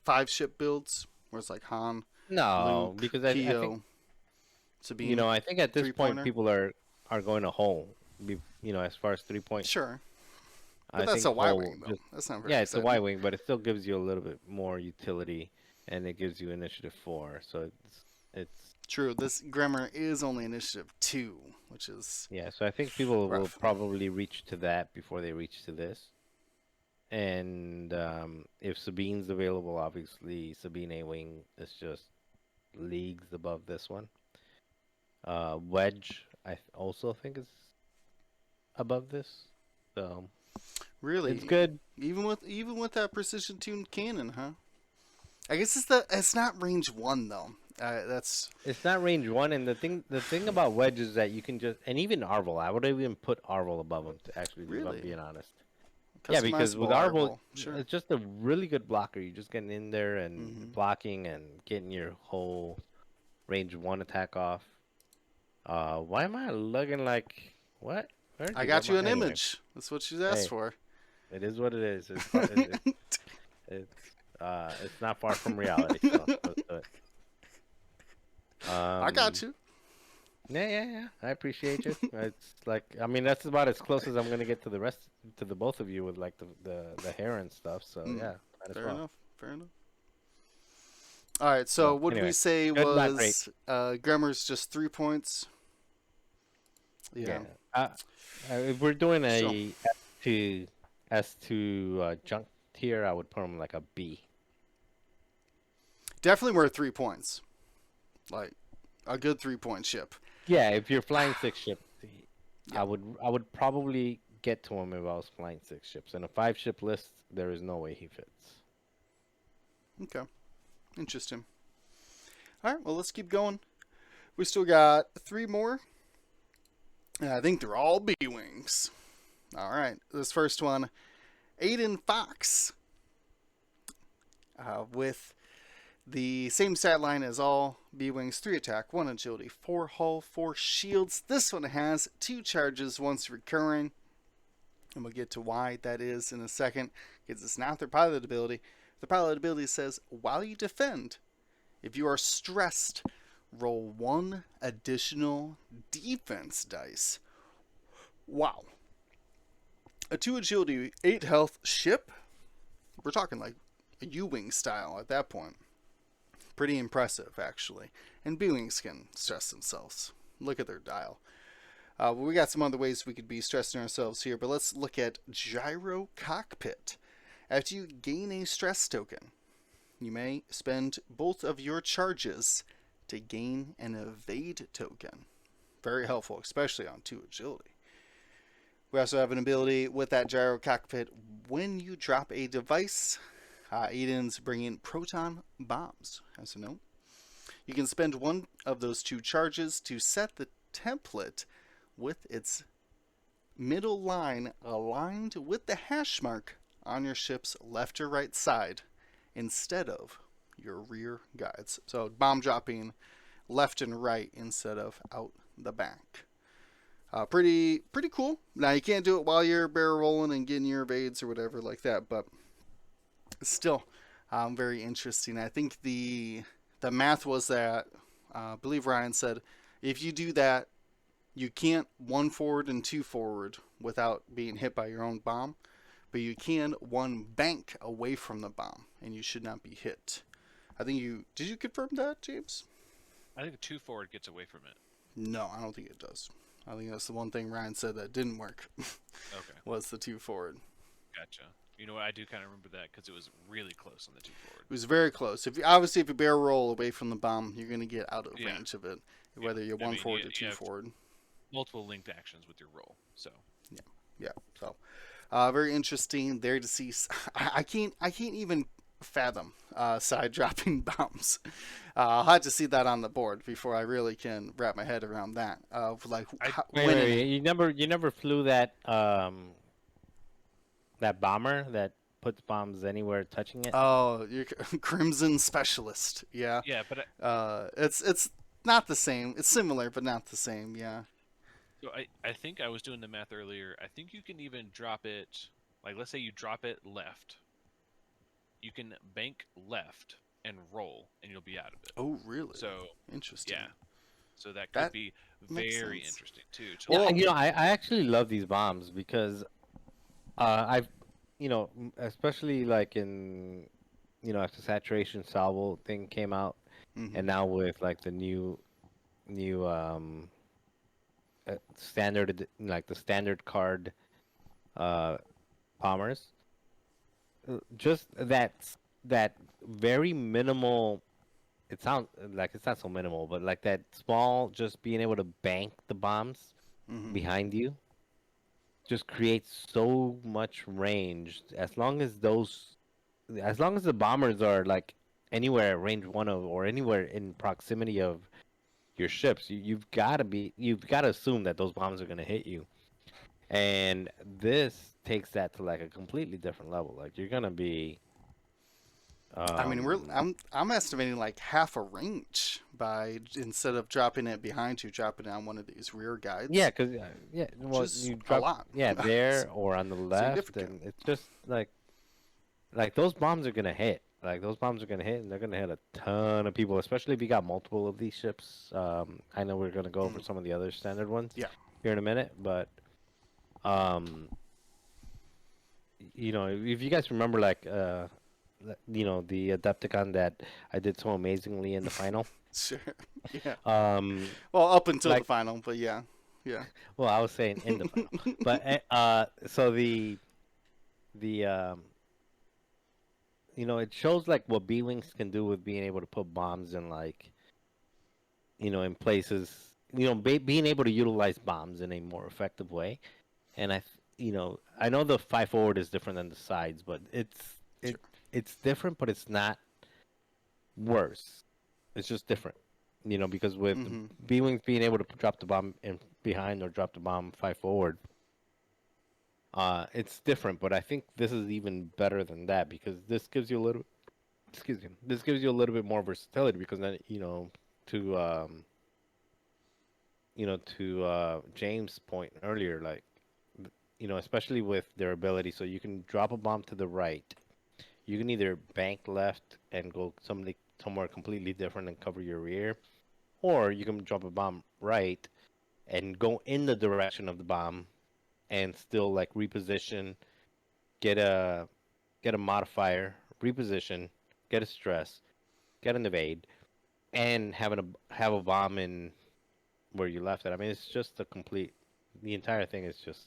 5-ship builds, where it's like Han, No, Luke, because I think, Keo, Sabine, I think at this point three-pointer? people are going to Hull. As far as 3-point, Sure, but I that's think a Hull Y-wing though. just That's not very yeah, it's a exciting. Y-wing, but it still gives you a little bit more utility, and it gives you initiative 4. So it's True, this grammar is only initiative 2, which is yeah. So I think people will rough. probably reach to that before they reach to this. And if Sabine's available, obviously Sabine A-wing is just leagues above this one. Wedge, also think is above this, so it's Really, good. even with that precision tuned cannon, huh? I guess it's not range 1 though. That's It's not range 1, and the thing about Wedge is that you can just, and even Arvel, I would even put Arvel above him to actually, if I'm really being honest. Yeah, because with customizable Arvel, Arvel. Sure. it's just a really good blocker. You're just getting in there and Hmm. blocking and getting your whole range 1 attack off. Why am I looking like what? Where'd I you got get you my an anyway? image. That's what she's asked Hey, for. it is what it is. It's not far from reality. So let's do it. I got you. Yeah. I appreciate you. It's like, I mean, that's about as close as I'm gonna get to the both of you with like the hair and stuff. So Mm, yeah, might as fair well. enough. Fair enough. All right. So So what we anyway, say good, not great. was grammar's just 3 points. Yeah. Yeah. If we're doing So a S2 junk tier, I would put them like a B. definitely worth 3 points. Like a good 3-point ship. Yeah, if you're flying 6 ship, Yeah. I would probably get to him if I was flying 6 ships. In a 5-ship list, there is no way he fits. Okay. Interesting. All right. Well, let's keep going. We still got 3 more. And I think they're all B wings. All right. This first one, Aiden Fox, with the same stat line as all B wings: 3 attack, 1 agility, 4 hull, 4 shields. This one has 2 charges once recurring, and we'll get to why that is in a second, because it's not their pilot ability. The pilot ability says, while you defend, if you are stressed, roll 1 additional defense dice. Wow. A 2 agility, 8 health ship. We're talking like a U-Wing style at that point. Pretty impressive, actually. And B-Wings can stress themselves. Look at their dial. But we got some other ways we could be stressing ourselves here, but let's look at Gyro Cockpit. After you gain a stress token, you may spend both of your charges to gain an evade token. Very helpful, especially on 2 agility. We also have an ability with that Gyro Cockpit when you drop a device. Aiden's bringing proton bombs, as a note. You can spend one of those 2 charges to set the template with its middle line aligned with the hash mark on your ship's left or right side instead of your rear guides. So bomb dropping left and right instead of out the back. Pretty cool. Now you can't do it while you're barrel rolling and getting your evades or whatever like that, but still very interesting. I think the math was that I believe Ryan said if you do that, you can't 1 forward and 2 forward without being hit by your own bomb, but you can 1 bank away from the bomb and you should not be hit. I think did you confirm that, James? I think the 2 forward gets away from it. No, I don't think it does. I think that's the one thing Ryan said that didn't work. Okay. Was the 2 forward. Gotcha. You know what? I do kind of remember that because it was really close on the 2 forward. It was very close. If you barrel roll away from the bomb, you're going to get out of range of it, whether you're 1 forward or 2 forward. Multiple linked actions with your roll, so yeah. So very interesting there to see. I can't even fathom side dropping bombs. I'll have to see that on the board before I really can wrap my head around that. Wait, you never flew that that bomber that puts bombs anywhere touching it? Oh, you're Crimson Specialist. Yeah. Yeah, but it's not the same. It's similar, but not the same. Yeah. So I think I was doing the math earlier. I think you can even drop it, like let's say you drop it left. You can bank left and roll, and you'll be out of it. Oh, really? So interesting. Yeah. So that could be very sense. interesting too. Yeah, I actually love these bombs because I've, especially like in, after saturation salvo thing came out, and now with like the new standard, like the standard card bombers, just that very minimal. It sounds like it's not so minimal, but like that small, just being able to bank the bombs behind you, just creates so much range. As long as the bombers are like anywhere at range 1 of, or anywhere in proximity of your ships, you've got to assume that those bombs are going to hit you. And this takes that to like a completely different level. Like you're going to be I mean, I'm estimating like half a range by, instead of dropping it behind you, dropping it on one of these rear guides. Yeah, because well, you drop a lot. Yeah, there or on the left, and it's just like those bombs are gonna hit. Like those bombs are gonna hit, and they're gonna hit a ton of people, especially if you got multiple of these ships. I know we're gonna go over some of the other standard ones. Yeah. Here in a minute, but if you guys remember, like the Adepticon that I did so amazingly in the final. Sure. Yeah. Well, up until the final, but yeah. Well, I was saying in the final, but so the it shows like what B-Wings can do with being able to put bombs in like, in places, being able to utilize bombs in a more effective way. And I know the 5 forward is different than the sides, but it's different, but it's not worse. It's just different, because with B-Wings being able to drop the bomb in behind or drop the bomb 5 forward, it's different. But I think this is even better than that because this gives you a little, this gives you a little bit more versatility because then, to James' point earlier, like, especially with their ability, so you can drop a bomb to the right. You can either bank left and go somewhere completely different and cover your rear, or you can drop a bomb right and go in the direction of the bomb and still like reposition, get a modifier, reposition, get a stress, get an evade, and have a bomb in where you left it. I mean, it's just a complete. The entire thing is just.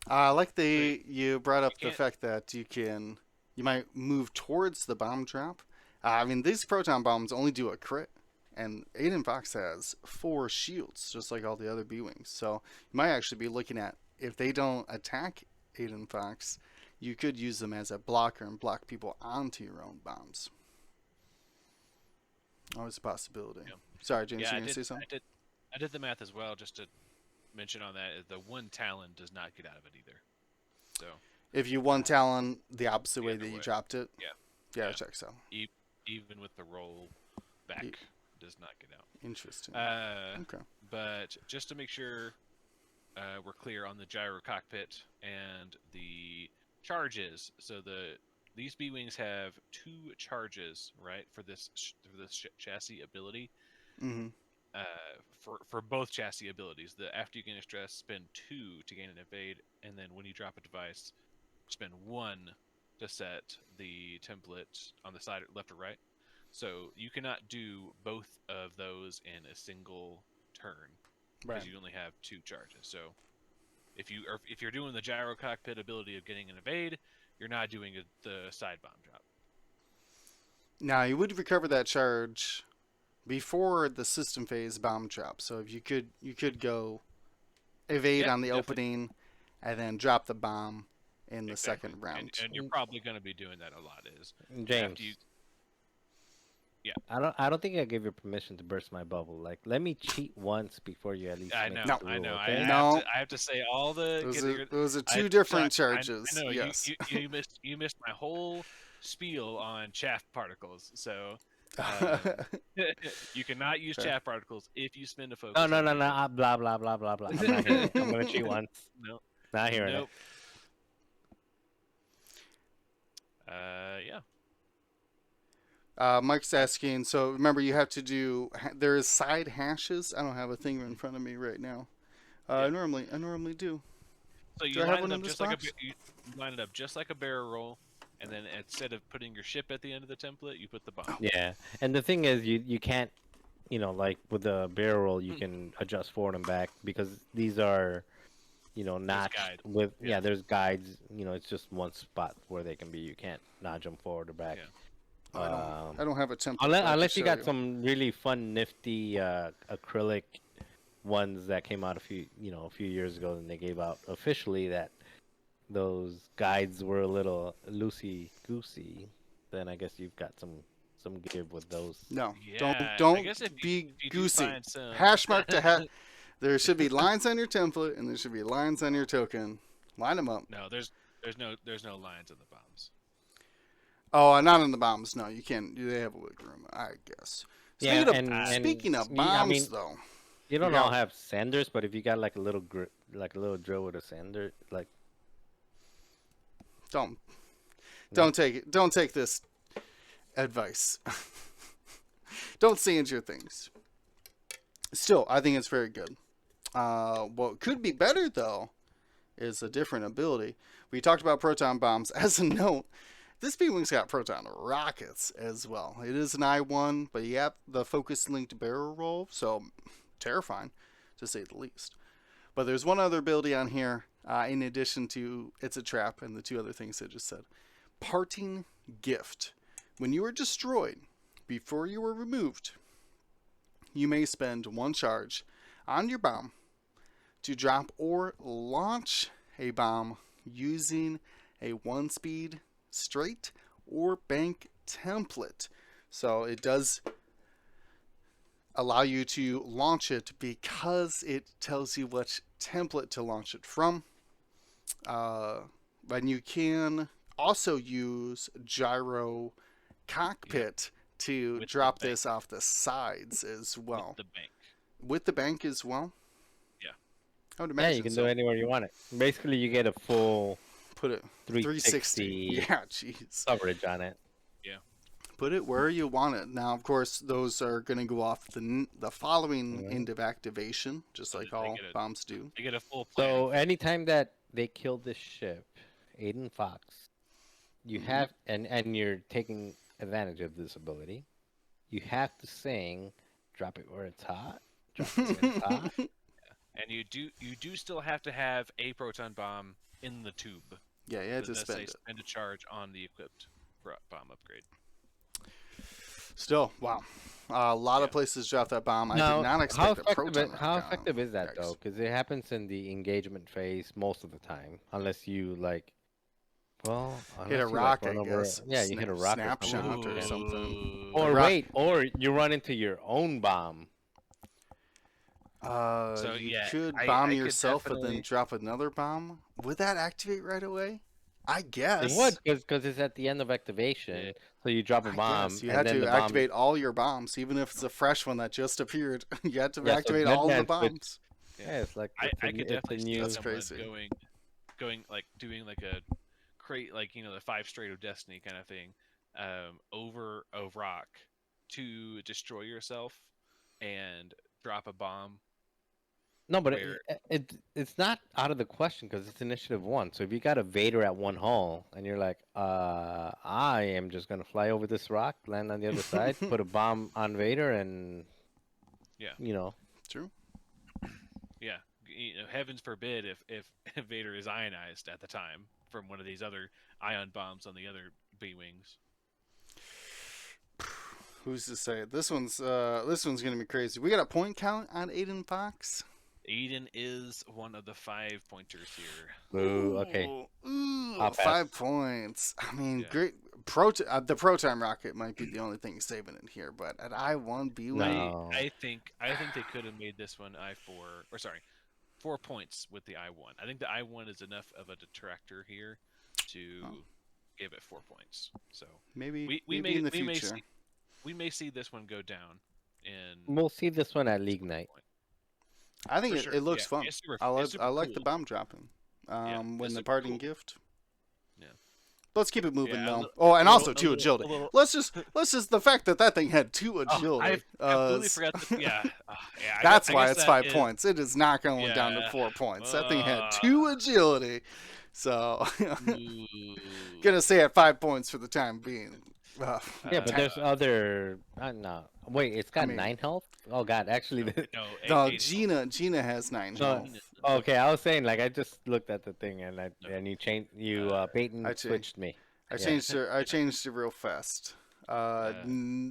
I like So you brought you up the can't. fact that you might move towards the bomb drop. I mean, these proton bombs only do a crit, and Aiden Fox has 4 shields, just like all the other B wings. So you might actually be looking at, if they don't attack Aiden Fox, you could use them as a blocker and block people onto your own bombs. Always a possibility. Yeah, Sorry, James, yeah. you're I gonna did. say something? I did the math as well, just to mention on that. The one Talon does not get out of it either. So If you one uh, Talon the opposite the way other that you way. dropped it, Yeah, yeah, yeah. it checks out. Even with the roll E- back, does not get Interesting. out. Okay. But just to make sure we're clear on the gyro cockpit and the charges. So these B wings have 2 charges, right, for this chassis ability. Mm-hmm. For both chassis abilities, the after you gain a stress, spend 2 to gain an evade, and then when you drop a device, spend 1 to set the template on the side, left or right. So you cannot do both of those in a single turn Right. because you only have 2 charges. So if you're doing the gyro cockpit ability of getting an evade, you're not doing the side bomb drop. Now you would recover that charge before the system phase bomb drop. So if you could go evade Yeah, on the definitely. opening, and then drop the bomb in the Exactly. second round. And you're probably going to be doing that a lot. Is James, after you, yeah. I don't think I gave you permission to burst my bubble. Like, let me cheat once before you at least I make know, it No. the I rule, know. okay? No. I have to say all the. Those are I, two different so charges. I know Yes. you missed my whole spiel on chaff particles. So um, you cannot use Fair. chaff particles if you spend a focus. No, no, on no, B no. wing. Blah blah blah blah blah. I'm not hearing it. I'm gonna cheat once. No, Not hearing nope. it. Yeah. Mike's asking. So remember, you have to do. There is side hashes. I don't have a thing in front of me right now. Yeah. I normally do. So Do you I have line one it in up this just like box? you line it up just like a barrel roll, and then instead of putting your ship at the end of the template, you put the bomb. Yeah, and the thing is, you can't, like with the barrel roll, you can adjust forward and back because these are, notched guide. with. Yeah. Yeah, there's guides. It's just one spot where they can be. You can't notch them forward or back. Yeah. I don't have a template. Unless to you show got some really fun, nifty acrylic ones that came out a few years ago, and they gave out officially that those guides were a little loosey goosey. Then I guess you've got some give with those. No, Yeah. I don't guess if be you do goosey. find some... Hash mark to hash. There should be lines on your template, and there should be lines on your token. Line them up. No, there's no lines in the bombs. Oh, not on the bombs. No, you can't. They have a wiggle room, I guess. Yeah, Speaking of bombs, I mean, though, you don't Yeah. all have sanders, but if you got like a little drill with a sander, like don't No. take it. Don't take this advice. Don't sand your things. Still, I think it's very good. What could be better though is a different ability. We talked about proton bombs. As a note, this B-Wing's got proton rockets as well. It is an I-1, but you have the focus-linked barrel roll, so terrifying, to say the least. But there's one other ability on here, in addition to It's a Trap and the 2 other things I just said. Parting Gift. When you are destroyed, before you are removed, you may spend 1 charge on your bomb to drop or launch a bomb using a 1-speed straight or bank template. So it does allow you to launch it because it tells you which template to launch it from. And you can also use gyro cockpit to With drop the this off the sides as well. With the bank. With the bank as well? Yeah. I would yeah, imagine you can so. do it anywhere you want it. Basically, you get a full Put it 360 Yeah, jeez. coverage on it. Put it where you want it. Now, of course, those are going to go off the following end of activation, just like They all get it. bombs do. You get a full plan. So anytime that they kill this ship, Aiden Fox, you Mhm. have and you're taking advantage of this ability. You have to sing "Drop it where it's hot." Drop it where it's hot. And you do still have to have a proton bomb in the tube. Yeah, you had to It does spend say it. spend a charge on the equipped bomb upgrade. Still, wow. A lot of Yeah. places drop that bomb. I did Now, not how expect a effective? proton rock How on. effective is that Yikes. though? Because it happens in the engagement phase most of the time, unless you like. Well, Hit a unless you rock, like run I over. guess. Yeah, you hit a rock or something. Snapshot or Yeah. something. Or rock- wait, or you run into your own bomb. So, You yeah, could I bomb could yourself and then definitely- drop another bomb. Would that activate right away? I guess. It would, because it's at the end of activation. Yeah. So you drop a I bomb, guess. You and had then to the bomb. activate all your bombs, even if it's a fresh one that just appeared. You had to Yeah, so activate Dead all the Man switched- bombs. Yeah, it's like I could it's a definitely see new. That's someone crazy. going like doing like a crate, like the 5 straight of destiny kind of thing, over a rock to destroy yourself and drop a bomb. No, but where- it's not out of the question because it's initiative 1. So if you got a Vader at one hull and you're like, I am just gonna fly over this rock, land on the other side, put a bomb on Vader, and Yeah. True. Yeah, heavens forbid if Vader is ionized at the time from one of these other ion bombs on the other B wings. Who's to say? This one's gonna be crazy. We got a point count on Aiden Fox. Aiden is one of the 5 pointers here. Ooh, okay. Ooh, I'll pass. 5 points. I mean, Yeah. great. The proton rocket might be the only thing saving it here, but at I1 B1, No. I think they could have made this one I4, or sorry, 4 points with the I1. I think the I1 is enough of a detractor here to give it 4 points. So maybe we maybe in the we may future. we may see this one go down in. We'll see this one at League Night. I think For it, sure. it looks Yeah, fun. it's super- I it's super like the cool. bomb dropping. When it's the super parting cool. gift. Yeah. Let's keep it moving Yeah, though. li- Oh, and a also little- 2 a agility. little- Let's just the fact that thing had 2 Oh, agility. I completely forgot. Yeah, yeah. That's I why guess it's that 5 is- points. It is not going down to Yeah. 4 points. That thing had 2 agility. So Ooh. gonna say at 5 points for the time being. Yeah, but there's other. No, wait, it's got I mean- 9 health. Oh God, actually, No, No, eight- Gina has 9 No, health. okay, I was saying like I just looked at the thing and No. and you bait and I changed- switched me. I Yeah. changed it real fast. Uh,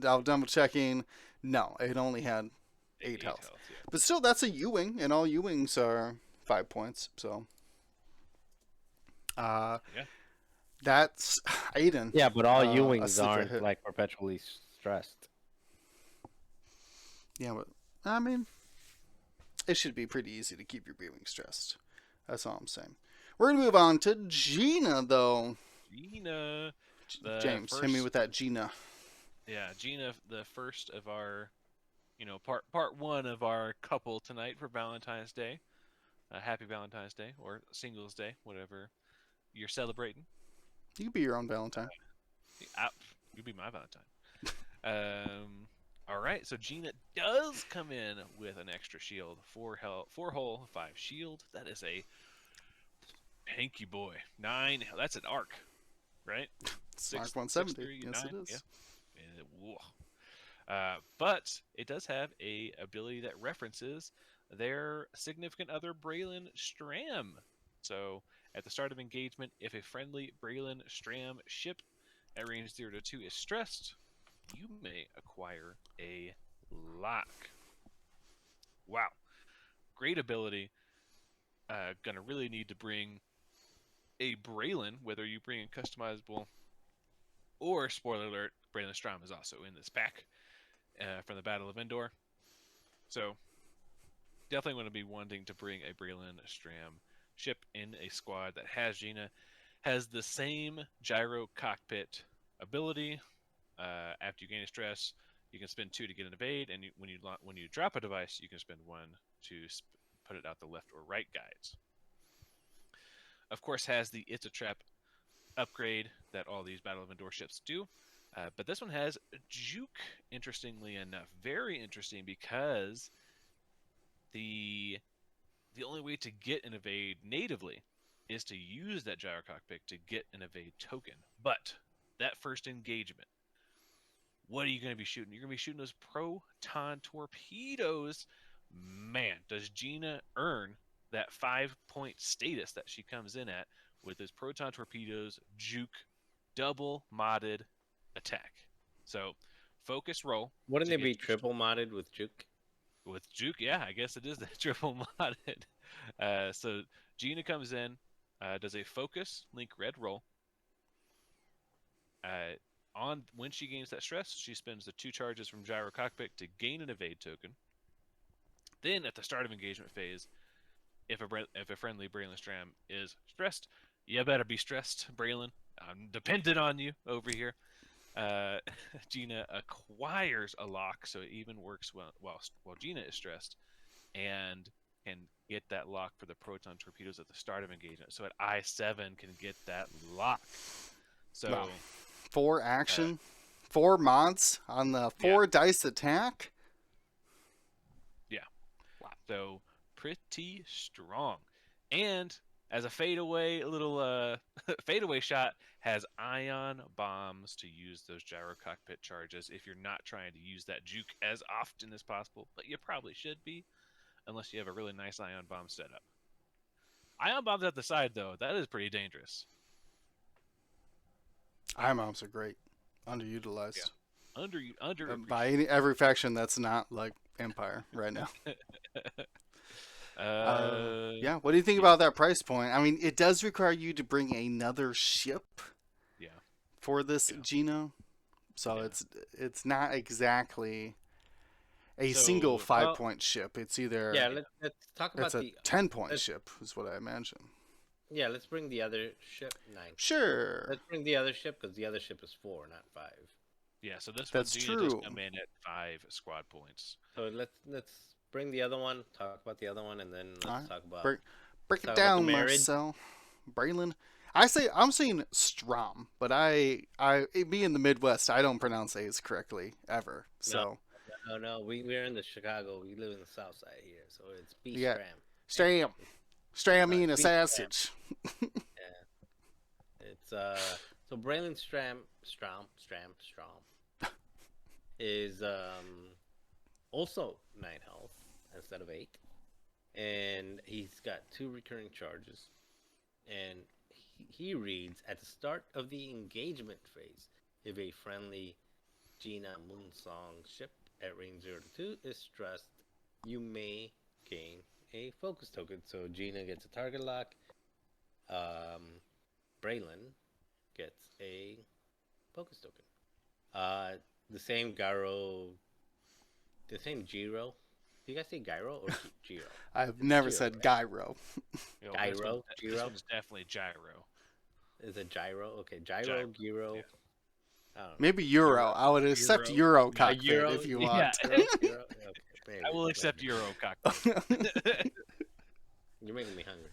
I'll double checking. No, it only had 8 health. Yeah. But still, that's a U-wing, and all U-wings are 5 points. So, Yeah. that's Aiden. Yeah, but all a U-wings sleeper aren't hit. like perpetually stressed. Yeah, but I mean, it should be pretty easy to keep your B-wing stressed. That's all I'm saying. We're gonna move on to Gina, though. Gina. The James, hit me first- with that Gina. Yeah, Gina, the first of our, part 1 of our couple tonight for Valentine's Day. Happy Valentine's Day or Singles Day, whatever you're celebrating. You can be your own Valentine. You be my Valentine. All right, so Gina does come in with an extra shield, 4 hull, 5 shield. That is a hanky boy. 9. That's an arc, right? Mark 6, 170. 6, 3, Yes, 9, it is. Yeah. Whoa. But it does have a ability that references their significant other Braylon Stram. So at the start of engagement, if a friendly Braylon Stram ship at range 0 to 2 is stressed, you may acquire a lock. Wow. Great ability. Gonna really need to bring a Braylon, whether you bring a customizable or, spoiler alert, Braylon Stram is also in this pack from the Battle of Endor. So definitely going to be wanting to bring a Braylon Stram ship in a squad that has Gina, has the same gyro cockpit ability. After you gain a stress, you can spend 2 to get an evade, and when you drop a device, you can spend 1 to put it out the left or right guides. Of course, has the It's a Trap upgrade that all these Battle of Endor ships do. But this one has juke, interestingly enough. Very interesting, because the only way to get an evade natively is to use that gyro cockpit to get an evade token. But that first engagement, what are you going to be shooting? You're going to be shooting those proton torpedoes. Man, does Gina earn that 5-point status that she comes in at with those proton torpedoes, juke, double modded attack. So, focus roll Wouldn't to it get be triple modded with juke? with juke. Yeah, I guess it is the triple modded. So Gina comes in, does a focus link red roll. On when she gains that stress, she spends the 2 charges from gyro cockpit to gain an evade token. Then at the start of engagement phase, if a friendly Braylon Stram is stressed, you better be stressed, Braylon. I'm dependent on you over here. Uh, Gina acquires a lock, so it even works while Gina is stressed, and can get that lock for the proton torpedoes at the start of engagement. So at I7 can get that lock. So Wow. 4 action, 4 mods on the 4 dice attack. Yeah. Wow. So pretty strong. And as a fadeaway, a little fadeaway shot has ion bombs to use those gyro cockpit charges if you're not trying to use that juke as often as possible, but you probably should be, unless you have a really nice ion bomb setup. Ion bombs at the side, though, that is pretty dangerous. Ion bombs are great, underutilized. Under by every faction that's not like Empire right now. Yeah, what do you think about that price point? I mean, it does require you to bring another ship. Yeah. For this Gina, so it's not exactly a single 5-point ship. It's either let's talk about a 10-point ship is what I imagine. Yeah, let's bring the other ship 9. Sure. Let's bring the other ship because the other ship is 4, not 5. Yeah, so this That's one Gina true. does come in at 5 squad points. So let's bring the other one. Talk about the other one, and then let's talk about break it down, Marcel. Braylon. I'm saying Strom, but being in the Midwest, I don't pronounce A's correctly ever. So no, we're in the Chicago. We live in the South Side here, so it's B Stram. Stram mean a sausage. Yeah, it's so Braylon Stram is also 9 health instead of 8, and he's got 2 recurring charges, and he reads at the start of the engagement phase, if a friendly Gina Moonsong ship at range 0 to 2 is stressed, you may gain a focus token. So Gina gets a target lock. Braylon gets a focus token. The same Giro. Do you guys say Gyro or Giro? I've never said Gyro. Gyro? This one's definitely Gyro. Is it Gyro? Okay, Gyro, Gyro. Yeah. Maybe Euro. I would accept Euro cockpit if you want. Euro? Okay, I will accept Euro cockpit. You're making me hungry.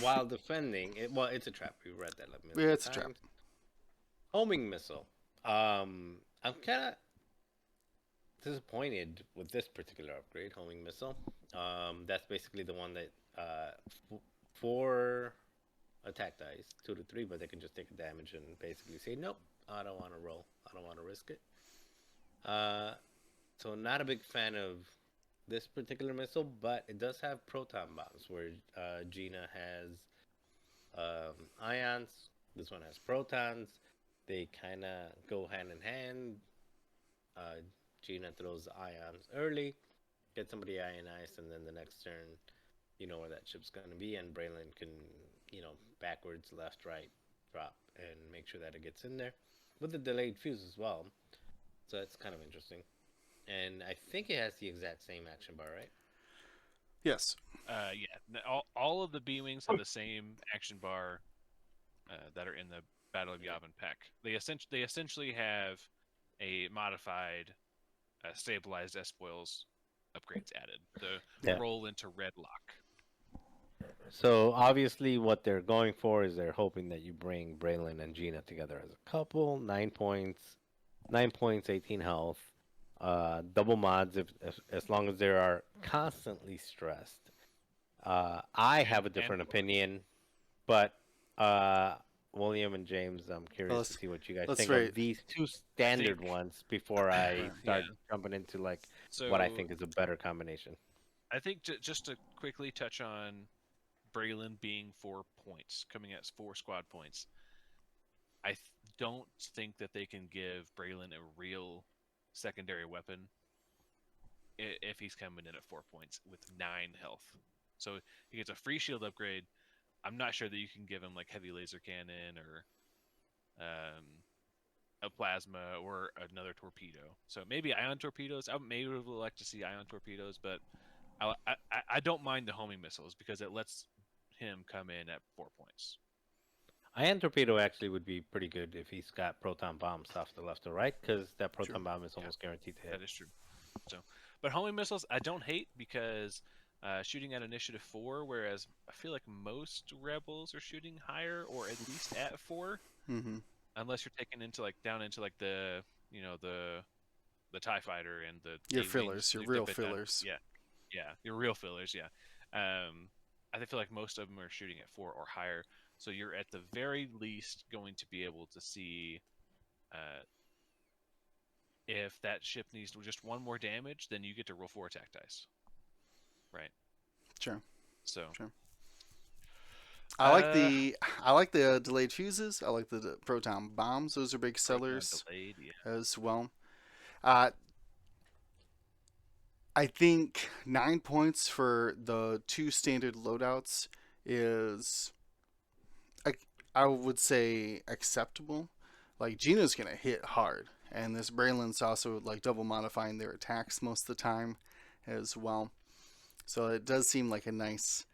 While defending, it's a trap. We read that. Yeah, it's a trap. Homing missile. I'm kind of disappointed with this particular upgrade, homing missile. That's basically the one that 4 attack dice, 2 to 3, but they can just take a damage and basically say, nope, I don't want to roll. I don't want to risk it. So not a big fan of this particular missile, but it does have proton bombs where Gina has ions. This one has protons. They kind of go hand in hand. Gina throws ions early, get somebody ionized, and then the next turn, you know where that ship's going to be, and Braylon can, backwards, left, right, drop, and make sure that it gets in there. With the delayed fuse as well. So that's kind of interesting. And I think it has the exact same action bar, right? Yes. Yeah. All of the B-Wings have the same action bar that are in the Battle of Yavin Pek. They essentially have a modified stabilized S-Spoils upgrades added. The roll into red lock. So obviously what they're going for is they're hoping that you bring Braylon and Gina together as a couple. 9 points, 18 health. Double mods as long as they are constantly stressed. I have a different opinion, but William and James, I'm curious to let's see what you guys let's think rate. of these two standard ones before I Yeah. start jumping into like what I So think is a better combination. I think just to quickly touch on Braylon being 4 points, coming at 4 squad points. Don't think that they can give Braylon a real secondary weapon if he's coming in at 4 points with 9 health. So he gets a free shield upgrade. I'm not sure that you can give him like heavy laser cannon or a plasma or another torpedo. So maybe ion torpedoes. I maybe would like to see ion torpedoes, but I don't mind the homing missiles because it lets him come in at 4 points. Ion torpedo actually would be pretty good if he's got proton bombs off the left or right, because that True. proton bomb is Yeah, almost guaranteed to hit. that is true. So, but homing missiles I don't hate because shooting at initiative 4, whereas I feel like most rebels are shooting higher or at least at 4, Mm-hmm. unless you're taking into like down into like the the TIE fighter and the Your A-wings. fillers, your You real dip it down. fillers. Yeah, your real fillers. Yeah, I feel like most of them are shooting at 4 or higher. So you're at the very least going to be able to see if that ship needs just one more damage, then you get to roll 4 attack dice. Right. Sure. So. Sure. I like the delayed fuses. I like the proton bombs. Those are big sellers Delayed, yeah. as well. Uh, I think 9 points for the two standard loadouts is, I would say, acceptable. Like Gina's gonna hit hard, and this Braylon's also like double modifying their attacks most of the time as well. So it does seem like a nice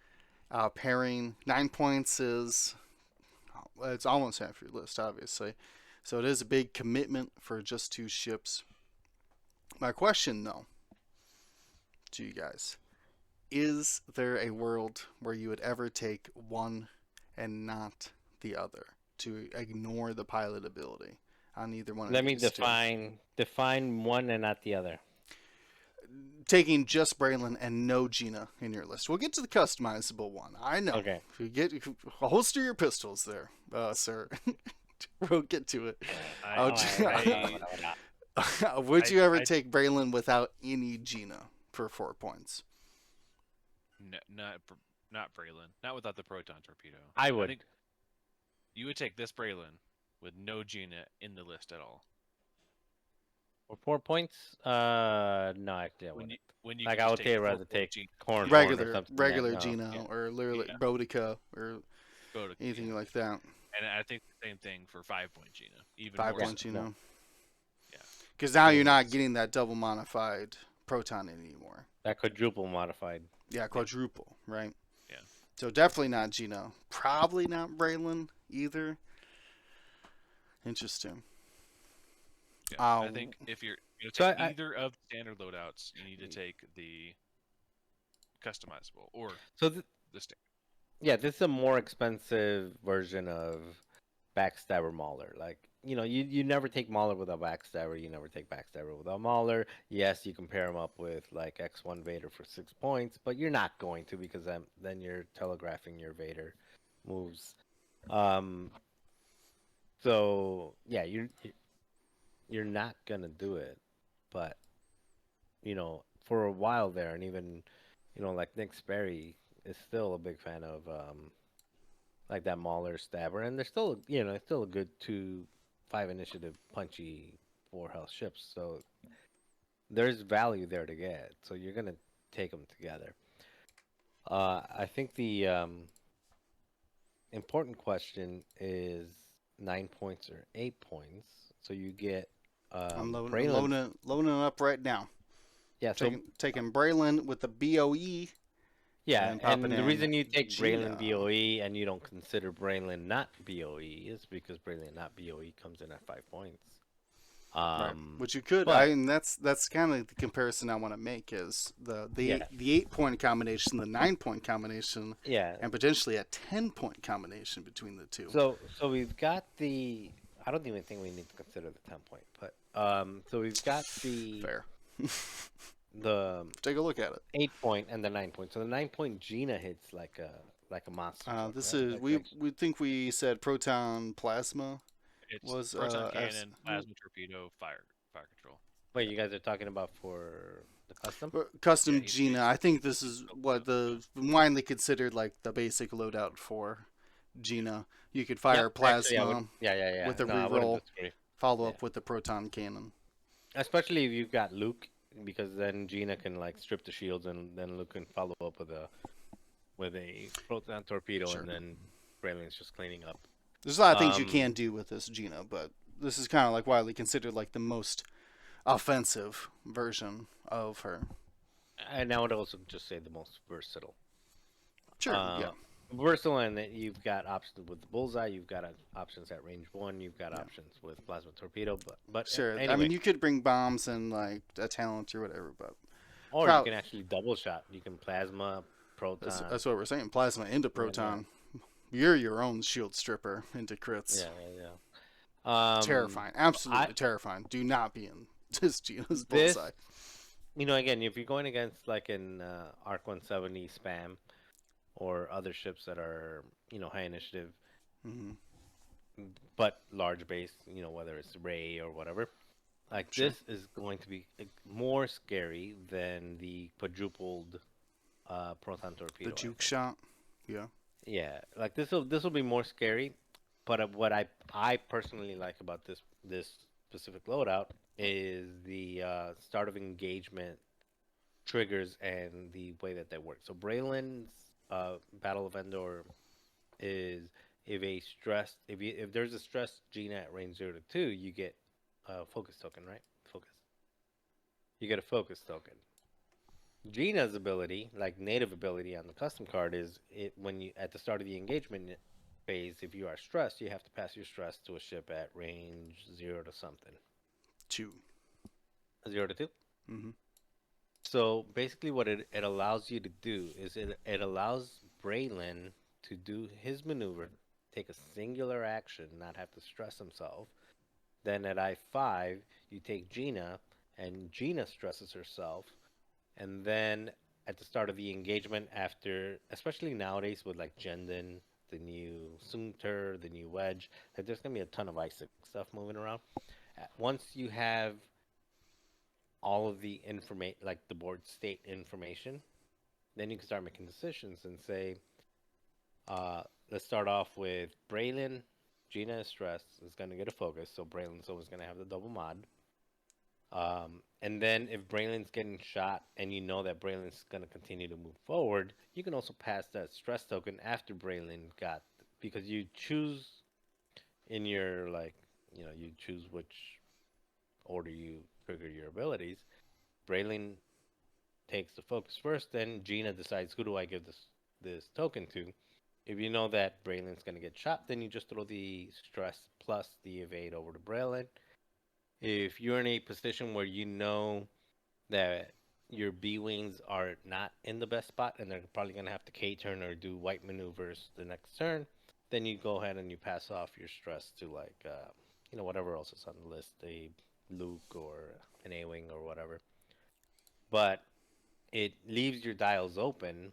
pairing. 9 points is, it's almost half your list, obviously. So it is a big commitment for just two ships. My question, though, to you guys, is there a world where you would ever take one and not the other, to ignore the pilot ability on either one of Let me these two? define one and not the other. Taking just Braylon and no Gina in your list. We'll get to the customizable one. I know. Okay. Holster your pistols there, sir. We'll get to it. Would you ever take Braylon without any Gina for 4 points? No, not Braylon. Not without the proton torpedo. I would. I think you would take this Braylon with no Gina in the list at all. For 4 points? No, actually, I wouldn't. When you Like, can I just would rather take Corn or something. Regular No. Gina or literally Yeah. Bodica or Bodica, anything yeah. like that. And I think the same thing for 5-point Gina. Even 5 more points, so. you know. Yeah. Because now you're not Yes. getting that double modified proton anymore. That quadruple modified. Yeah, quadruple, right? Yeah. So definitely not Gina. Probably not Braylon either. Interesting. Yeah. I think if you're So take either of the standard loadouts, you need to take the customizable or So the standard. yeah, this is a more expensive version of Backstabber Mauler. Like, you never take Mauler without Backstabber. You never take Backstabber without Mauler. Yes, you can pair them up with like X1 Vader for 6 points, but you're not going to, because then you're telegraphing your Vader moves. So yeah, you're not gonna do it, but for a while there, and even like Nick Sperry is still a big fan of like that Mauler stabber, and they're still it's still a good 2-5 initiative punchy 4 health ships, so there's value there to get. So you're gonna take them together. I think the important question is 9 points or 8 points. So you get I'm Braylon. loading it up right now. Yeah, so Taking Braylon with the BOE. yeah, and the in reason you take Gina. Braylon BOE and you don't consider Braylon not BOE is because Braylon not BOE comes in at 5 points. Right. Which you could. but- that's kind of the comparison I want to make is the Yeah. 8-point combination, the 9-point combination, Yeah. and potentially a 10-point combination between the two. So we've got the. I don't even think we need to consider the 10-point, but so we've got the Fair. the Take a look at it. 8-point and the 9-point. So the 9-point Gina hits like like a monster truck, This right? is we think we said proton plasma It's was proton as cannon, plasma torpedo, fire control. Wait, you guys are talking about for the custom? Yeah, custom he's Gina. I think this he's is built what custom. the widely considered like the basic loadout for Gina. You could Yep. fire Actually, I would. plasma Yeah, yeah, yeah. with a No, I wouldn't reroll, disagree. follow Yeah, up with the proton cannon. especially if you've got Luke, because then Gina can like strip the shields, and then Luke can follow up with a proton torpedo, Sure. and then Braylon's just cleaning up. There's a lot of things you can Um, do with this Gina, but this is kind of like widely considered like the most offensive version of her. and I would also just say the most versatile. Sure. Yeah. Uh, Versatile in that you've got options with the bullseye, you've got options at range one, you've got Yeah. options with plasma torpedo, but Sure. I mean, anyway, you could bring bombs and like a talent or whatever, but or you prob- can actually double shot. You can plasma, proton. that's what we're saying. Plasma into Yeah, yeah, proton. You're your own shield stripper into crits. yeah, yeah. Yeah. Terrifying. I Absolutely terrifying. Do not be in this Gina's this bullseye. again, if you're going against like an Arc 170 spam or other ships that are high initiative Hmm. but large base, whether it's Ray or whatever, like Sure. this is going to be more scary than the quadrupled proton The torpedo. I juke think. shot. Yeah. Yeah, like this will be more scary. But what I personally like about this specific loadout is the start of engagement triggers and the way that they work. So Braylon's Battle of Endor is if there's a stressed Gina at range 0 to 2, you get a focus token, right? Focus. You get a focus token. Gina's ability, like native ability on the custom card, is it when you at the start of the engagement phase, if you are stressed, you have to pass your stress to a ship at range 0 to something. 2. 0 to 2. Mm-hmm. So basically, what it allows you to do is it allows Braylon to do his maneuver, take a singular action, not have to stress himself. Then at I5, you take Gina, and Gina stresses herself. And then at the start of the engagement, after, especially nowadays with like Jendon, the new Sunter, the new Wedge, like there's gonna be a ton of Isaac stuff moving around. Once you have all of the information, like the board state information, then you can start making decisions and say, let's start off with Braylon. Gina is stressed, is gonna get a focus, so Braylon's always gonna have the double mod. And then if Braylon's getting shot and you know that Braylon's going to continue to move forward, you can also pass that stress token after Braylon got, because you choose in your, like, you choose which order you trigger your abilities. Braylon takes the focus first, then Gina decides who do I give this token to. If you know that Braylon's going to get shot, then you just throw the stress plus the evade over to Braylon. If you're in a position where you know that your B wings are not in the best spot and they're probably gonna have to K turn or do white maneuvers the next turn, then you go ahead and you pass off your stress to like whatever else is on the list, a Luke or an A wing or whatever. But it leaves your dials open.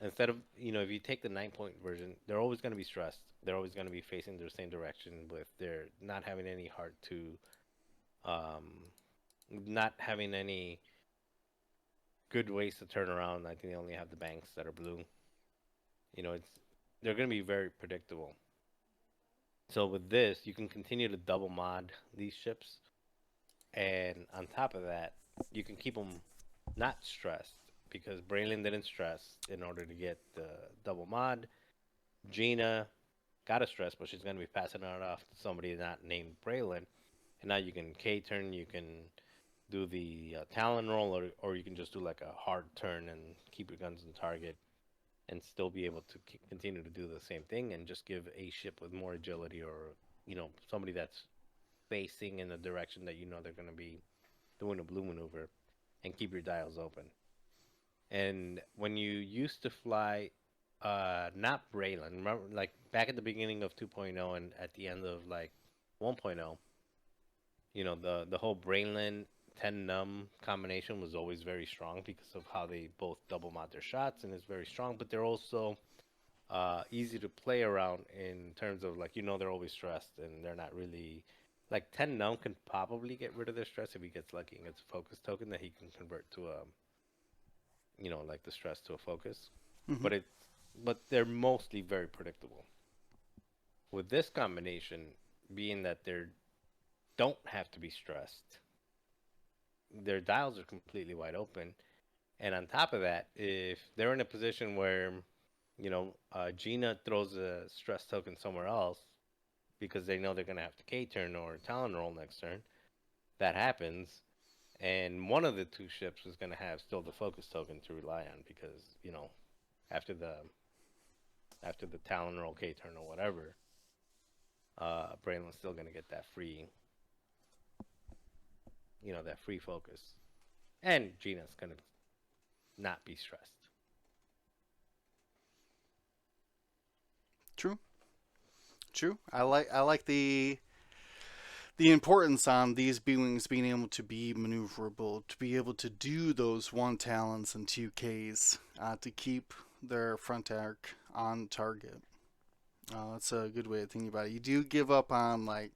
Instead of if you take the 9 point version, they're always gonna be stressed. They're always gonna be facing the same direction with they're not having any heart to um not having any good ways to turn around. I think they only have the banks that are blue. It's they're going to be very predictable. So with this, you can continue to double mod these ships, and on top of that, you can keep them not stressed because Braylon didn't stress in order to get the double mod. Gina got a stress, but she's going to be passing it off to somebody not named Braylon. And now you can K turn, you can do the Talon roll, or you can just do like a hard turn and keep your guns on target and still be able to continue to do the same thing and just give a ship with more agility or, somebody that's facing in the direction that they're going to be doing a blue maneuver and keep your dials open. And when you used to fly, not Braylon, remember, like back at the beginning of 2.0 and at the end of like 1.0, the whole Braylon 10 num combination was always very strong because of how they both double mod their shots and is very strong, but they're also easy to play around in terms of like they're always stressed and they're not really like 10 now can probably get rid of their stress if he gets lucky and gets a focus token that he can convert to a like the stress to a focus. Hmm. But they're mostly very predictable. With this combination being that they don't have to be stressed, their dials are completely wide open. And on top of that, if they're in a position where, Gina throws a stress token somewhere else because they know they're going to have to K turn or Talon roll next turn, that happens. And one of the two ships is going to have still the focus token to rely on because, after the Talon roll K turn or whatever, Braylon's still going to get that free, that free focus. And Gina's going to not be stressed. True. True. I like the importance on these B-Wings being able to be maneuverable, to be able to do those 1 talons and 2 Ks to keep their front arc on target. That's a good way of thinking about it. You do give up on like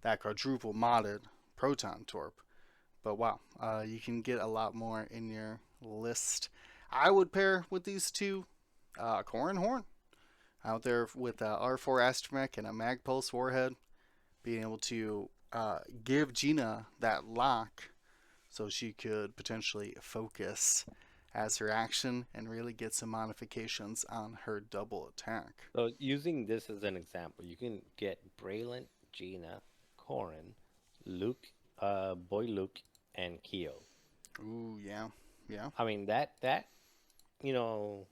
that quadruple modded proton torp, but wow, you can get a lot more in your list. I would pair with these two, Core and Horn, out there with R4 Astromech and a Mag Pulse warhead, being able to give Gina that lock so she could potentially focus as her action and really get some modifications on her double attack. So using this as an example, you can get Braylon, Gina, Corin, Luke, Boy Luke, and Keo. Ooh, yeah, yeah. I mean that you know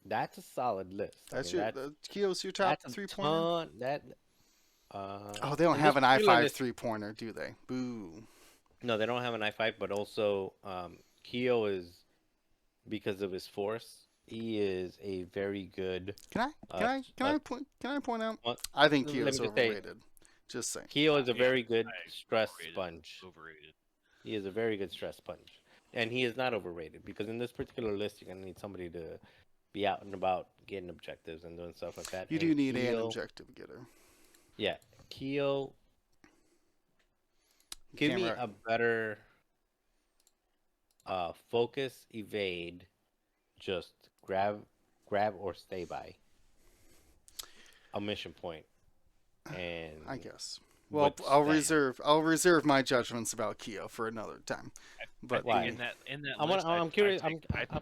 that's a solid list. That's I mean Keo's your top that's a 3-pointer. ton. Oh, they don't in have this an particular I5 list, 3-pointer, do they? Boo. no, they don't have an I5, but also Keo is because of his force. He is a very good. Can I can Uh, I can I point can I point out? What? I think Let Keo's me just say, overrated. Just saying. Keo is a Yeah, very good I stress overrated. sponge. Overrated. He is a very good stress sponge, and he is not overrated because in this particular list, you're gonna need somebody to be out and about getting objectives and doing stuff like that. You And do need an Keo, objective getter. yeah, Keo, You give can't me re- a better focus evade, just grab or stay by a mission point, and I guess. Well, with spam. I'll reserve my judgments about Keo for another time. I But think Why? in that I'm list, I'm curious. I I'm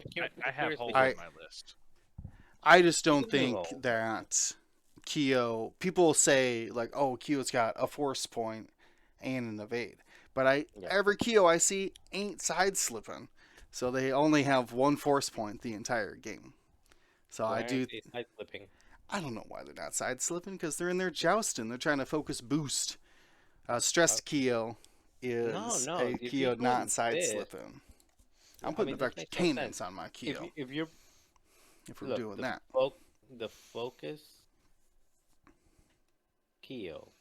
have curious holes because in my list. I just you don't can do think roll. that Keo. People say like, oh, Keo's got a force point and an evade, but Yeah. every Keo I see ain't side slipping, so they only have one force point the entire game. So Why I aren't do. they side flipping? I don't know why they're not side slipping because they're in there jousting. They're trying to focus boost. Uh, Stressed Keo no, is no. a If you're Keo not doing side this, slipping. I'm I putting the mean, this vector makes no sense. cannons on my If Keo you're if we're look doing that. the focus keel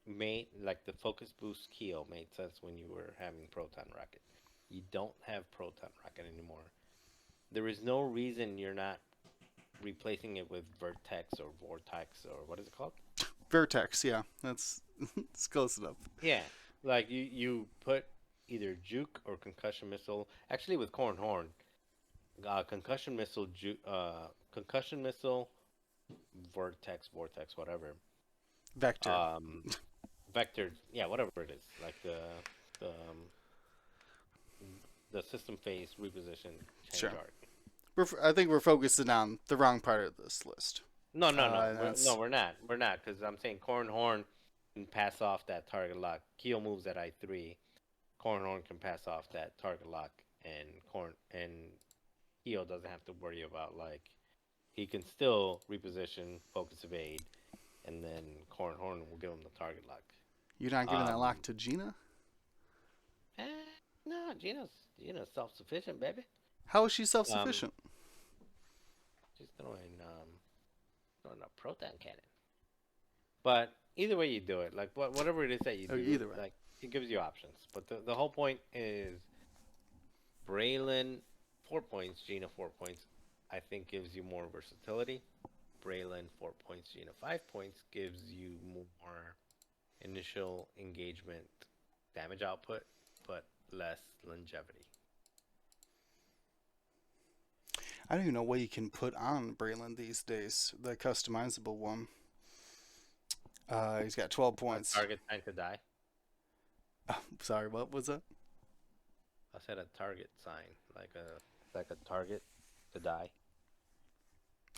made like the focus boost keel made sense when you were having proton rocket. You don't have proton rocket anymore. There is no reason you're not replacing it with vertex or vortex or what is it called? Vertex, yeah, that's it's close enough. Yeah, like you put either juke or concussion missile. Actually, with corn horn, concussion missile, vortex, whatever. Vector. Um, vector, yeah, whatever it is, like the the system phase reposition change Sure. arc. I think we're focusing on the wrong part of this list. No, no, no, That's we're not. We're not because I'm saying corn horn can pass off that target lock. Keel moves at I3. Corn horn can pass off that target lock, and Keel doesn't have to worry about like he can still reposition, focus evade, and then corn horn will give him the target lock. you're not giving that lock Um, to Gina. eh, no, Gina's self sufficient, baby. How is she Um, self-sufficient? she's throwing a proton cannon. But either way you do it, like whatever it is that you Oh, do, either way. like it gives you options. But the whole point is Braylon 4 points, Gina 4 points. I think gives you more versatility. Braylon 4 points, Gina 5 points gives you more initial engagement damage output, but less longevity. I don't even know what you can put on Braylon these days. The customizable one. He's got 12 A points. target time to die. Sorry, what was that? I said a target sign, like a target to die.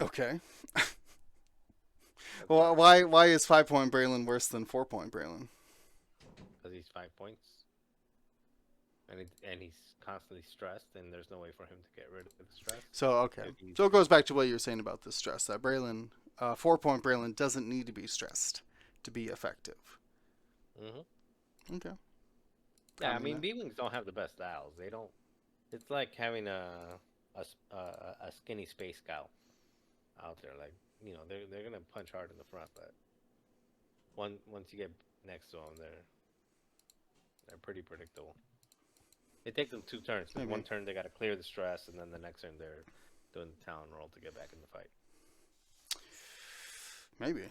Okay. That's Well, target why is 5 point Braylon worse than 4 point Braylon? because he's 5 points, and he's constantly stressed, and there's no way for him to get rid of the stress. So okay. If he's So it goes back to what you were saying about the stress. That Braylon, 4 point Braylon doesn't need to be stressed to be effective. Okay. Yeah, I Proud of mean, that. B-wings don't have the best styles. They don't. It's like having a skinny space scout out there. Like they're gonna punch hard in the front, but once you get next to them, they're pretty predictable. It takes them 2 turns because Maybe. one turn they got to clear the stress, and then the next turn they're doing the talon roll to get back in the fight. Maybe.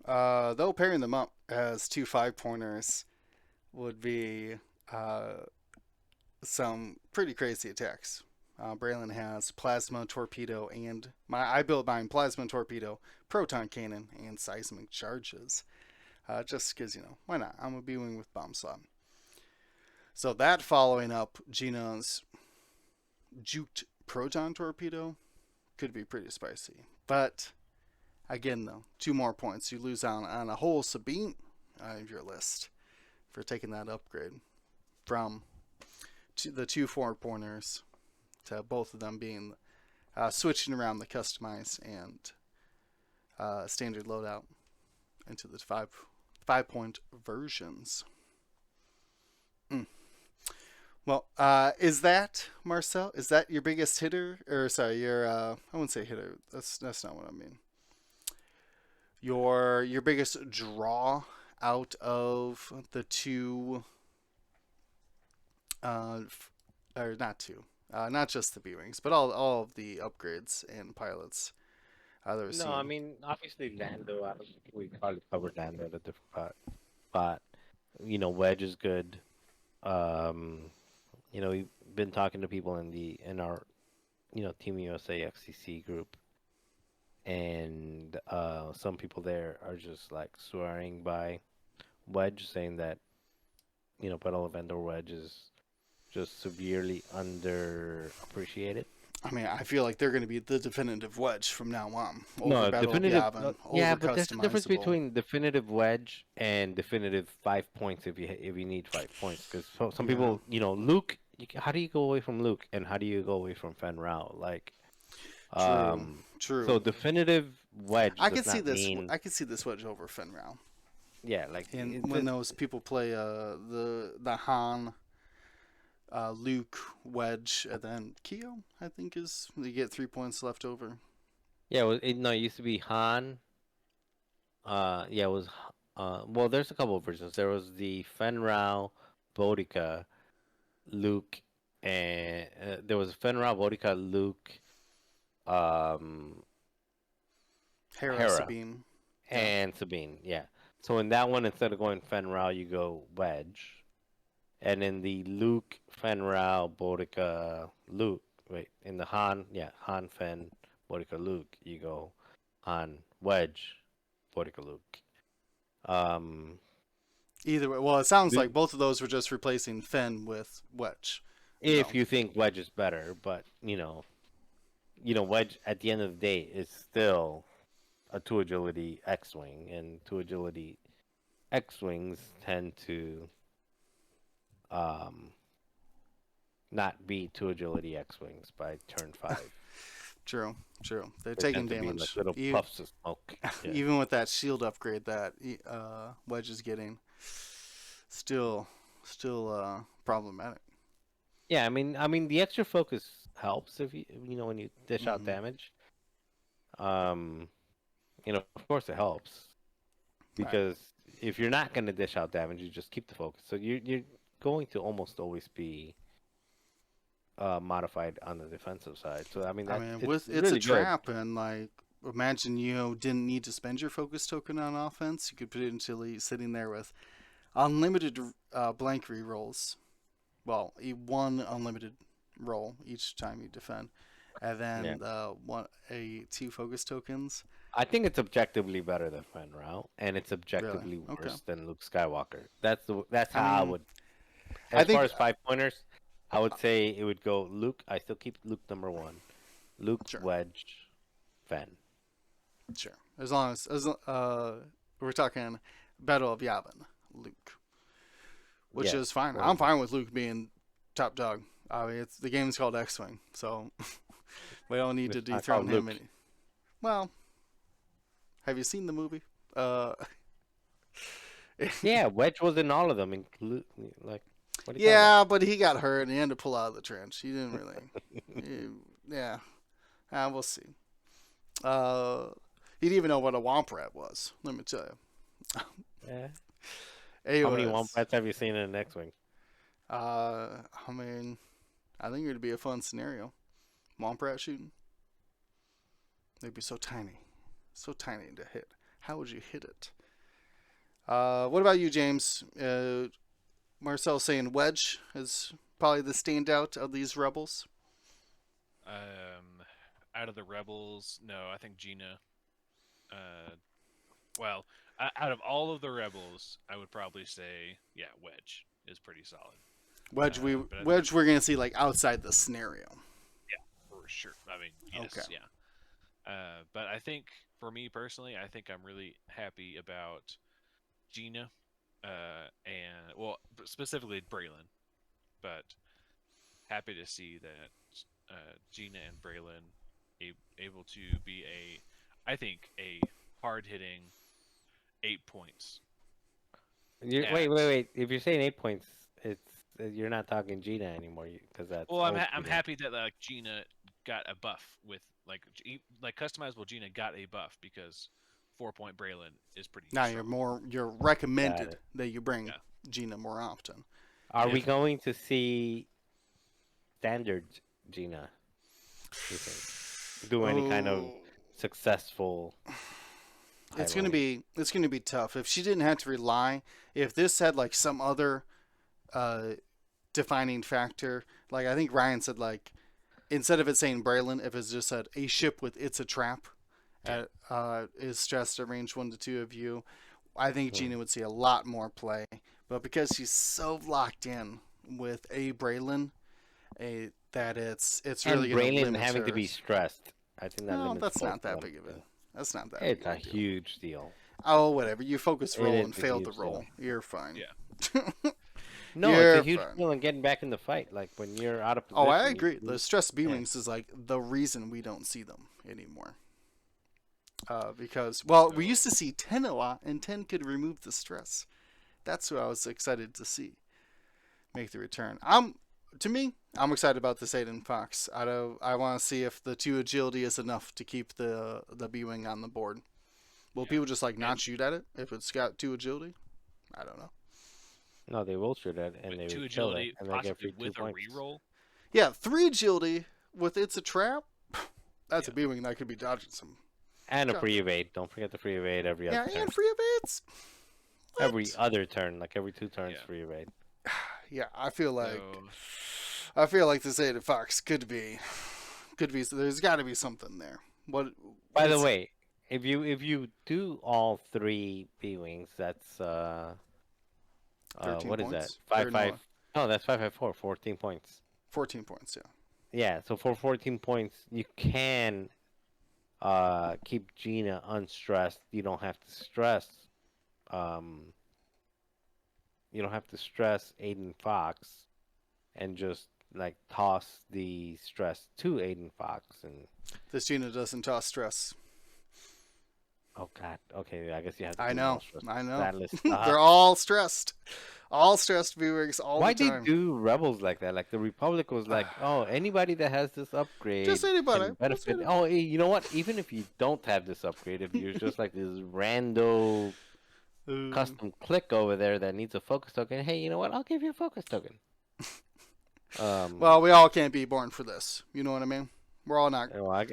Though pairing them up as two 5 pointers would be uh, some pretty crazy attacks. Braylon has plasma torpedo and I built mine plasma torpedo, proton cannon, and seismic charges. Just because why not? I'm a B-wing with bomb slot. So that following up Gina's juked proton torpedo could be pretty spicy. But again, though, 2 more points. You lose on a whole Sabine out of your list for taking that upgrade from the two 4 pointers to both of them being switching around the customized and standard loadout into the 5 point versions. Well, is that Marcel? Is that your biggest hitter, or sorry, your I wouldn't say hitter. That's not what I mean. Your biggest draw out of the two, uh, or not two, not just the B wings, but all of the upgrades and pilots that we've No, I seen. mean obviously Lando. I don't think we probably covered Lando at a different spot. Wedge is good. Um, we've been talking to people in our Team USA XCC group, and some people there are just like swearing by Wedge, saying that Battle of Endor Wedge is just severely underappreciated. I mean, I feel like they're going to be the definitive wedge from now on. Over No, Battle of definitive. Yavin, Yeah, over but there's a difference customizable. between definitive wedge and definitive 5 points if you need 5 points. Because some Yeah, people, Luke. How do you go away from Luke, and how do you go away from Fen Rao? Like, true, um, so true. definitive wedge I does could see not this. mean I could see this wedge over Finral. yeah, like And when those people play the Han, Luke wedge, and then Keo, I think is they get 3 points left over. yeah. No, it used to be Han. Yeah, it was. Well, there's a couple of versions. There was the Fen Rao, Bodica, Luke, and there was Fen Rao, Bodica, Luke, um, Hera, Hera, Sabine. Yeah. and Sabine. Yeah. So in that one, instead of going Fen Rao, you go Wedge, and in the Luke, Fen Rao, Bodica, Luke. Wait, in the Han, yeah, Han, Fen, Bodica, Luke, you go Han, Wedge, Bodica, Luke. Um, Either way, well, it sounds the- like both of those were just replacing Finn with Wedge. if So you think Wedge is better, but Wedge at the end of the day is still a two agility X-wing, and two agility X-wings tend to um not be two agility X-wings by turn 5. true, true. They're They taking tend to be like damage. little puffs of smoke. Yeah. Even with that shield upgrade that Wedge is getting, still, problematic. Yeah, I mean the extra focus helps if when you dish out Hmm. damage. Um, of course it helps Right. because if you're not going to dish out damage, you just keep the focus. So you're going to almost always be modified on the defensive side. So I mean I that mean, it's with it's a really good. trap, and like imagine you didn't need to spend your focus token on offense. You could put it into sitting there with unlimited blank rerolls. Well, one unlimited roll each time you defend, and Yeah. then two focus tokens. I think it's objectively better than Fen Rao, and it's Really? objectively Okay. worse than Luke Skywalker. That's I how I mean, would. I As far think as 5 pointers, I would say it would go Luke. I still keep Luke number one. Luke, sure, Wedge, Fen. sure. As we're talking Battle of Yavin, Luke, which Yeah. is fine. Well, I'm fine with Luke being top dog. I mean, it's the game's called X-wing, so we don't need to it's not called dethrone him Luke. any. Well, have you seen the movie? Uh, Yeah, Wedge was in all of them. Like, what are you talking yeah, but he got hurt and he had to pull out of the trench. He didn't really. Yeah, we'll see. Uh, he didn't even know what a womp rat was. Let me tell you. about? Yeah. How many Anyways, Wombats have you seen in an X-wing? I mean, I think it'd be a fun scenario. Womp rat shooting. They'd be so tiny to hit. How would you hit it? What about you, James? Marcel saying Wedge is probably the standout of these rebels. Out of the rebels, no, I think Gina. Uh, well, out of all of the rebels, I would probably say, yeah, Wedge is pretty solid. Wedge, But I think, Wedge, we're gonna see like outside the scenario. yeah, for sure. I mean, yes, Okay. yeah. But I think for me personally, I think I'm really happy about Gina, and well, specifically Braylon, but happy to see that Gina and Braylon able to be I think a hard hitting 8 points. Wait, At wait, wait. If you're saying 8 points, it's you're not talking Gina anymore because that's well, old I'm Gina. happy that like Gina got a buff with like customizable Gina got a buff because 4 point Braylon is pretty Now strong. you're Got recommended it. that you bring Yeah. Gina more often. Are we If going to see standard Gina? You think do any kind of Oh, successful highlighting? it's gonna be tough if she didn't have to rely. If this had like some other uh, defining factor, like I think Ryan said, like instead of it saying Braylon, if it's just said a ship with it's a trap, yeah, is stressed at range 1 to 2 of you, I think Hmm. Gina would see a lot more play. But because she's so locked in with a Braylon, that it's really And going to Braylon limit having to be hers. stressed. I think that No, limits that's both not of that them. big of a. Yeah. That's not that big It's of a a deal. huge deal. Oh, whatever. You focus It roll is and a fail the huge roll. deal. You're fine. yeah. No, it's a You're huge fine. deal in getting back in the fight. Like when you're out of Oh, I position. agree. The stress B Yeah. wings is like the reason we don't see them anymore. Because well, we So used to see 10 a lot, and 10 could remove the stress. That's what I was excited to see make the return. I'm excited about this Aiden Fox. I want to see if the 2 agility is enough to keep the B wing on the board. Will yeah, people just like not and shoot at it if it's got 2 agility? I don't know. No, they will shoot it and with they two would kill it agility, and they get possibly free two with a points. reroll. Yeah, 3 agility with it's a trap. That's Yeah, a B wing that could be dodging some. And a free evade. Don't forget the free evade every Yeah, other turn. and free evades. Every What? other turn, like every 2 turns, yeah. free evade. Yeah, I feel like So this Aiden Fox could be. There's got to be something there. What? By the It's way, if you do all three B wings, that's 13 what is that? points Five or five. no? No, that's 554. 14 points. 14 points. Yeah. Yeah. So for 14 points, you can keep Gina unstressed. You don't have to stress. Um, you don't have to stress Aiden Fox, and just like toss the stress to Aiden Fox and. This Gina doesn't toss stress. Oh God. Okay, I guess you have to I do them all know. stressed. I know. That list. They're all stressed. All stressed viewers all Why the they time. do rebels like that? Like the Republic was like, oh, anybody that has this upgrade Just anybody. can Just benefit. anybody. Oh, hey, you know what? Even if you don't have this upgrade, if you're just like this rando Uh, custom click over there that needs a focus token, hey, you know what? I'll give you a focus token. Um, Well, we all can't be born for this. You know what I mean? We're all not well,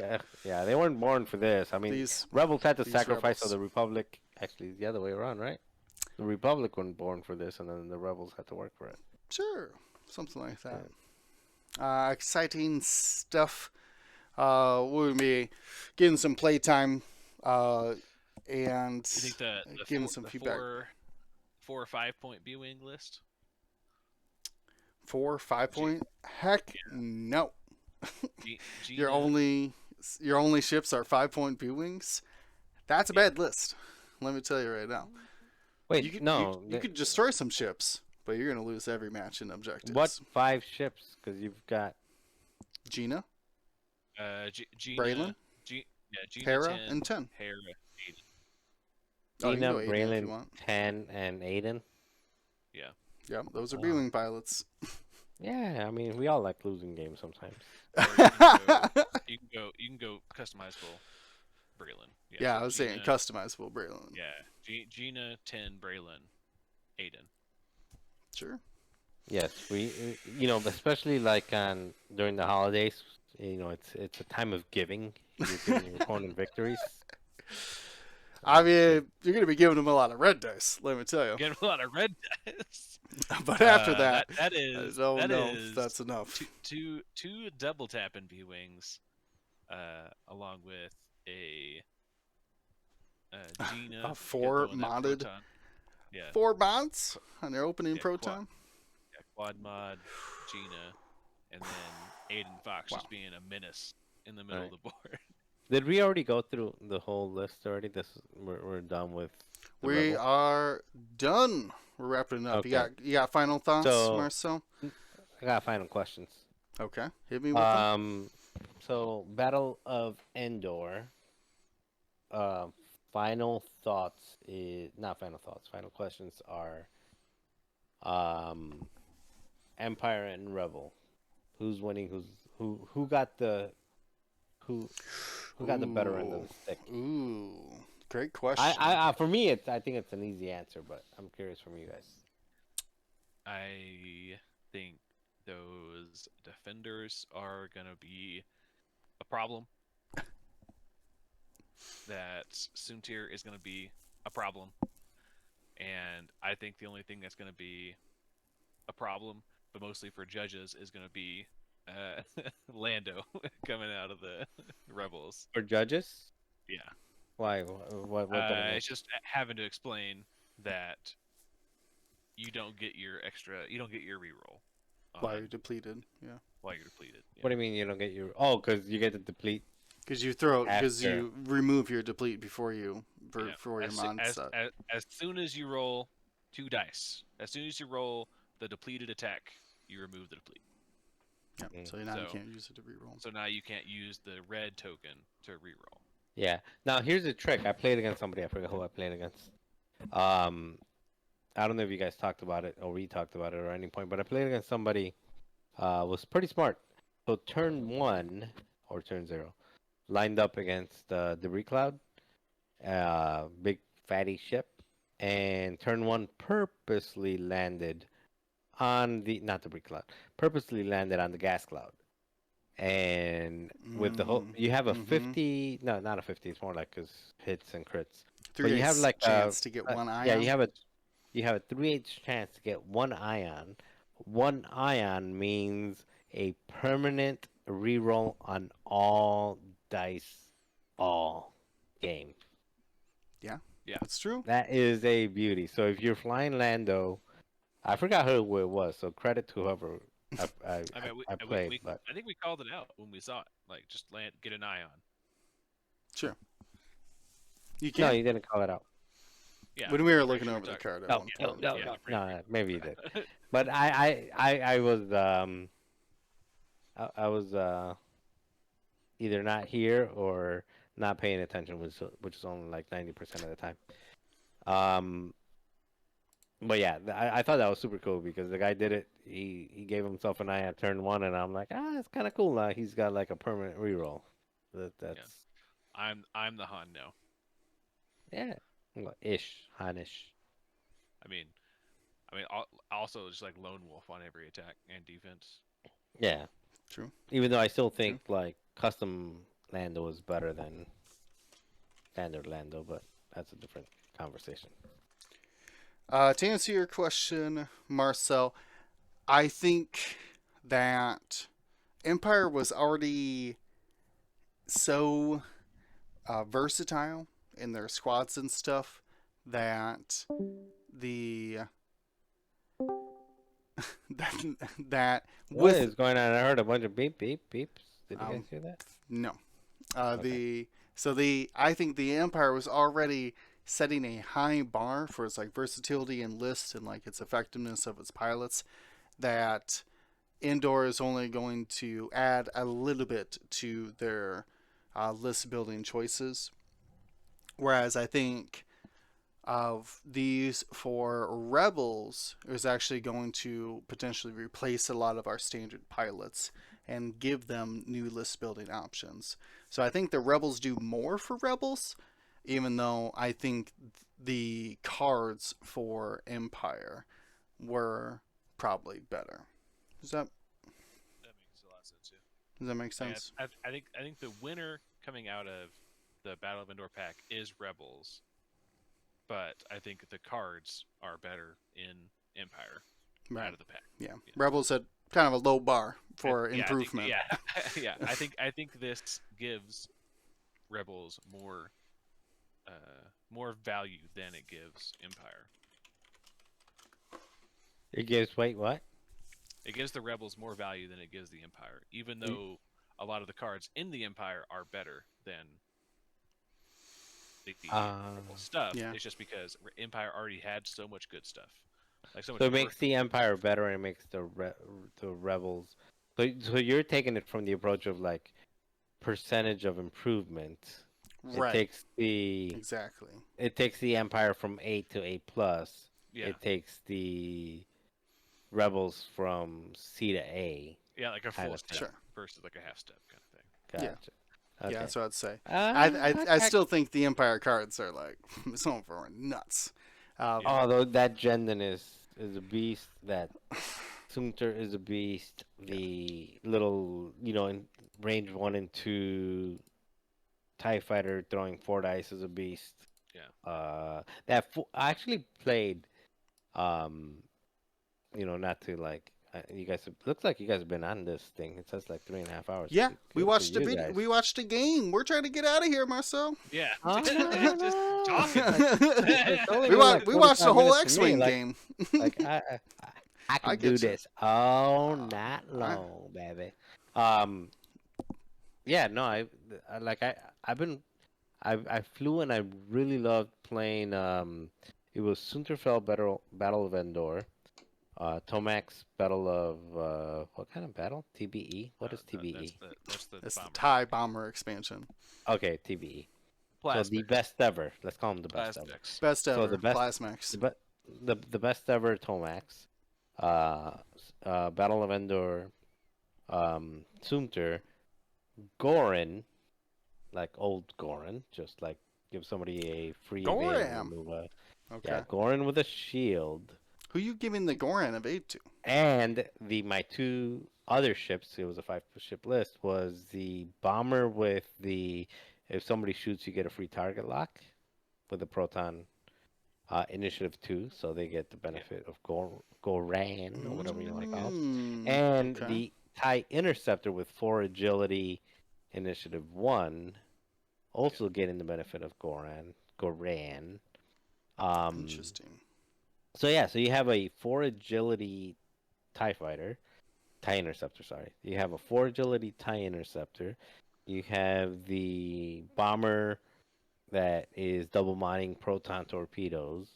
yeah, they weren't born for this. I mean, these rebels had to these sacrifice so rebels. the Republic. Actually, it's the other way around, right? The Republic wasn't born for this, and then the rebels had to work for it. Sure, something like Yeah. that. Exciting stuff. We'll be getting some playtime and You think giving some the feedback. 4 or 5 point B wing list? 4, 5 G, point? Heck yeah, no. Your Gina. only your only ships are 5 point B wings. That's a Yeah. bad list. Let me tell you right now. You Wait, could no. you could destroy some ships, but you're gonna lose every match in What objectives. 5 ships? Because you've got Gina, Gina. Braylon, Yeah, Gina Hera, 10, and 10. Hera 8. Oh, you can Gina, go 8 in if you Braylon, want. 10, and Aiden. Yeah. Yep, those are Wow. B-wing pilots. Yeah, I mean, we all like losing games sometimes. Or you can go customizable Braylon. Yeah. Yeah, So I was saying Gina. customizable Braylon. Yeah. Gina 10 Braylon 8. Sure. Yes, especially like on during the holidays, it's a time of giving. You're giving your opponent victories. I mean, you're going to be giving them a lot of red dice, let me tell you. Get a lot of red dice. But after That that, that I is don't that know if is that's enough. two double tapping B wings, along with a Gina. A 4 throwing that modded, proton. Yeah. 4 mods on their opening Yeah, proton. quad mod, Gina, and then Aiden Fox Wow. just being a menace in the middle Right. of the board. Did we already go through the whole list already? We're done with the We rebels. are done. We're wrapping it up. Okay. You got final thoughts, So- Marcel? I got final questions. Okay, hit me with them. So Battle of Endor. Uh, final thoughts is not final thoughts. Final questions are, Empire and Rebel. Who's winning? Who got the who got the better end of the stick? Ooh, great question. For me, I think it's an easy answer, but I'm curious from you guys. I think those defenders are gonna be a problem. That Soontir is gonna be a problem, and I think the only thing that's gonna be a problem, but mostly for judges, is gonna be Lando coming out of the Rebels. For judges, Yeah. why? What don't it make? It's just having to explain that you don't get your reroll Why you're depleted? Yeah, while you're depleted. What do you mean you don't get your? Oh, because you get to deplete. because After. you remove your deplete before your As, mon as, set. as soon as you roll 2 dice, as soon as you roll the depleted attack, you remove the deplete. Yeah, so now you So- can't use it to reroll. So now you can't use the red token to reroll. Yeah. Now here's the trick. I played against somebody. I forgot who I played against. I don't know if you guys talked about it or we talked about it or any point, but I played against somebody. Was pretty smart. So turn 1 or turn 0, lined up against the debris cloud, big fatty ship, and turn 1 purposely landed on the not debris cloud, purposely landed on the gas cloud. And with the whole, you have a 50, no, not a 50, it's more like cause hits and crits. Three you have like chance to get one ion. Yeah, you have a 3/8 chance to get 1 ion. 1 ion means a permanent reroll on all dice, all game. That's true. That is a beauty. So if you're flying Lando, I forgot who it was. So credit to whoever I played. But I think we called it out when we saw it. Like, just get an ion. Sure. You no, can't. you didn't call it out. Yeah. When we were I'm looking pretty over the sure card at No, one no, point. no, Yeah, no, pretty- no, maybe you did. But I was I was either not here or not paying attention, which is only like 90% of the time. But yeah, I thought that was super cool because the guy did it. He gave himself an eye at turn 1, and I'm like, it's kind of cool now. He's got like a permanent reroll. That's I'm the Han now. yeah, well, Hanish. I mean, also just like lone wolf on every attack and defense. Yeah. True. Even though I still True. think like custom Lando is better than standard Lando, but that's a different conversation. To answer your question, Marcel, I think that Empire was already so versatile in their squads and stuff that the that that What with is going on? I heard a bunch of beeps. Did you guys um hear that? no Okay. the I think the Empire was already setting a high bar for its like versatility and list and like its effectiveness of its pilots that Endor is only going to add a little bit to their list building choices. Whereas I think of these for Rebels is actually going to potentially replace a lot of our standard pilots and give them new list building options. So I think the Rebels do more for Rebels, even though I think the cards for Empire were probably better. Does that That makes a lot of sense. Yeah. does that make Like, sense? I think the winner coming out of the Battle of Endor pack is Rebels, but I think the cards are better in Empire Right. out of the pack. Yeah. Yeah. Rebels had kind of a low bar I, for yeah, I think improvement. yeah, yeah. I think this gives Rebels more value than it gives Empire. It gives wait what? It gives the Rebels more value than it gives the Empire, even Y- though a lot of the cards in the Empire are better than the Rebel Uh, stuff. Yeah. It's just because Empire already had so much good stuff, like so so much it makes the versatile. Empire better and it makes the rebels. So you're taking it from the approach of like percentage of improvement. It Right. takes the Exactly. it takes the Empire from A to A plus. Yeah, It takes the rebels from C to A yeah, like a kind full of thing. step Sure. versus like a half step kind of thing. Yeah. Gotcha. Yeah, Okay. that's what I'd say. I I still think the Empire cards are like some of them are nuts. Yeah, although that Jendon is a beast. That Sumter is a beast. yeah, The little in range 1 and 2 TIE fighter throwing 4 dice is a beast. yeah. I actually played. Um, not to like you guys. Looks like you guys have been on this thing. It says like 3.5 hours. Yeah, we Good for watched a you video. guys. We watched a game. We're trying to get out of here, Marcel. Yeah, Oh no just no! talking. It's only been like We watched the 45 whole minutes for me. X-wing game. Like I I can do get you. this all Uh, night I long, baby. Um, yeah, no, like I've been I flew and I really loved playing. It was Sunterfell Battle of Endor, Tomax Battle of what kind of battle? TBE. What is TBE? That's the That's the bomber TIE bomber expansion. Okay, TBE. So the plasmic best ever. Let's call them the best ever. plasmics. Best So the ever. best, Plasmax. the be, the best ever Tomax, Battle of Endor, Sumter, Gorin, like old Gorin, just like give somebody a free evade and Goram. remove Okay. yeah, Gorin with a shield, Who you giving the Goran of aid to? and my two other ships. It was a 5 ship list. Was the bomber with the if somebody shoots, you get a free target lock with the proton initiative 2, so they get the Yeah, benefit of Goran or whatever you want to call it, and Okay. the TIE interceptor with 4 agility initiative 1, yeah, also getting the benefit of Goran. Um, Interesting. so yeah, so you have a 4 agility TIE fighter, TIE interceptor. Sorry, you have a 4 agility TIE interceptor. You have the bomber that is double mining proton torpedoes,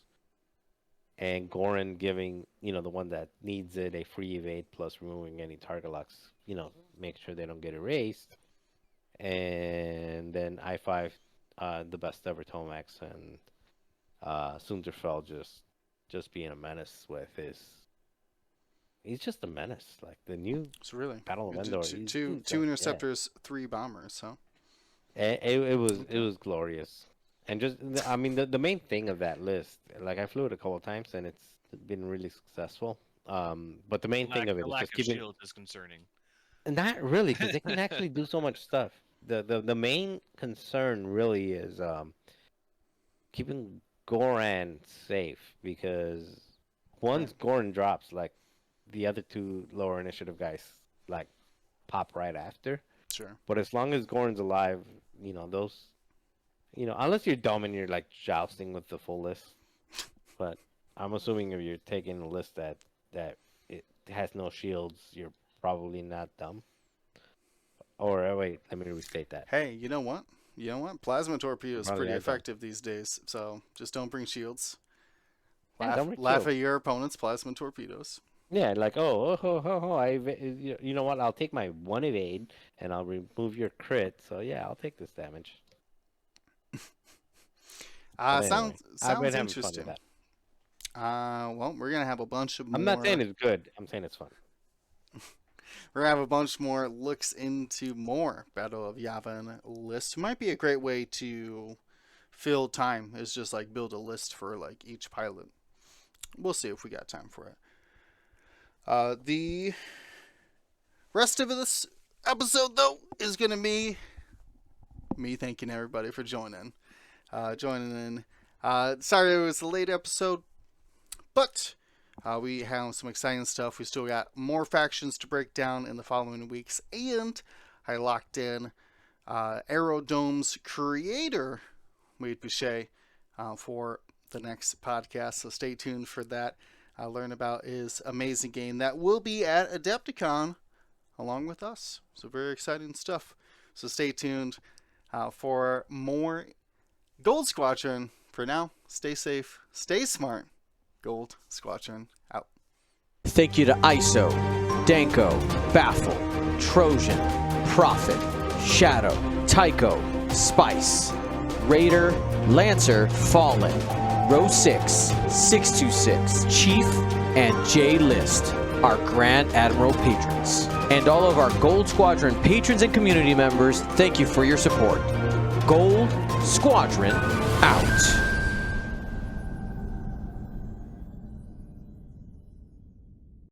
and Goran giving, the one that needs it, a free evade plus removing any target locks, make sure they don't get erased. And then I5, the best ever Tomax, and Sunderfell just being a menace with his. He's just a menace. Like the new So really, Battle of you did Endor, two he's two yeah. interceptors, three bombers. Huh? It Okay. was glorious, and just I mean the main thing of that list, like I flew it a couple of times and it's been really successful. But the main thing of the it is lack just of keeping shield is concerning. Not really, because they can actually do so much stuff. The main concern really is keeping Goran safe, because once Goran drops, like the other two lower initiative guys like pop right after. Sure. But as long as Goran's alive, those, unless you're dumb and you're like jousting with the full list. But I'm assuming if you're taking a list that it has no shields, you're probably not dumb. Or wait, let me restate that. Hey, you know what? Plasma torpedo is Probably pretty not dumb. effective these days. So just don't bring shields. Yeah, don't bring Laugh shields. at your opponent's plasma torpedoes. Yeah, like you know what? I'll take my one evade and I'll remove your crit. So yeah, I'll take this damage. But anyway, I've been Sounds having fun interesting. with that. Well, we're gonna have a bunch of more. I'm not saying it's good. I'm saying it's fun. We're gonna have a bunch more looks into more Battle of Yavin lists. Might be a great way to fill time. Is just like build a list for like each pilot. We'll see if we got time for it. The rest of this episode, though, is gonna be me thanking everybody for joining in. Sorry it was a late episode, but we have some exciting stuff. We still got more factions to break down in the following weeks, and I locked in Aerodome's creator, Wade Boucher, for the next podcast, so stay tuned for that. Learn about his amazing game that will be at Adepticon along with us. So very exciting stuff. So stay tuned for more Gold Squadron. For now, stay safe, stay smart. Gold Squadron out. Thank you to ISO, Danko, Baffle, Trojan, Prophet, Shadow, Tycho, Spice, Raider, Lancer, Fallen, Row 6, 626, Chief, and J List, our Grand Admiral patrons. And all of our Gold Squadron patrons and community members, thank you for your support. Gold Squadron out.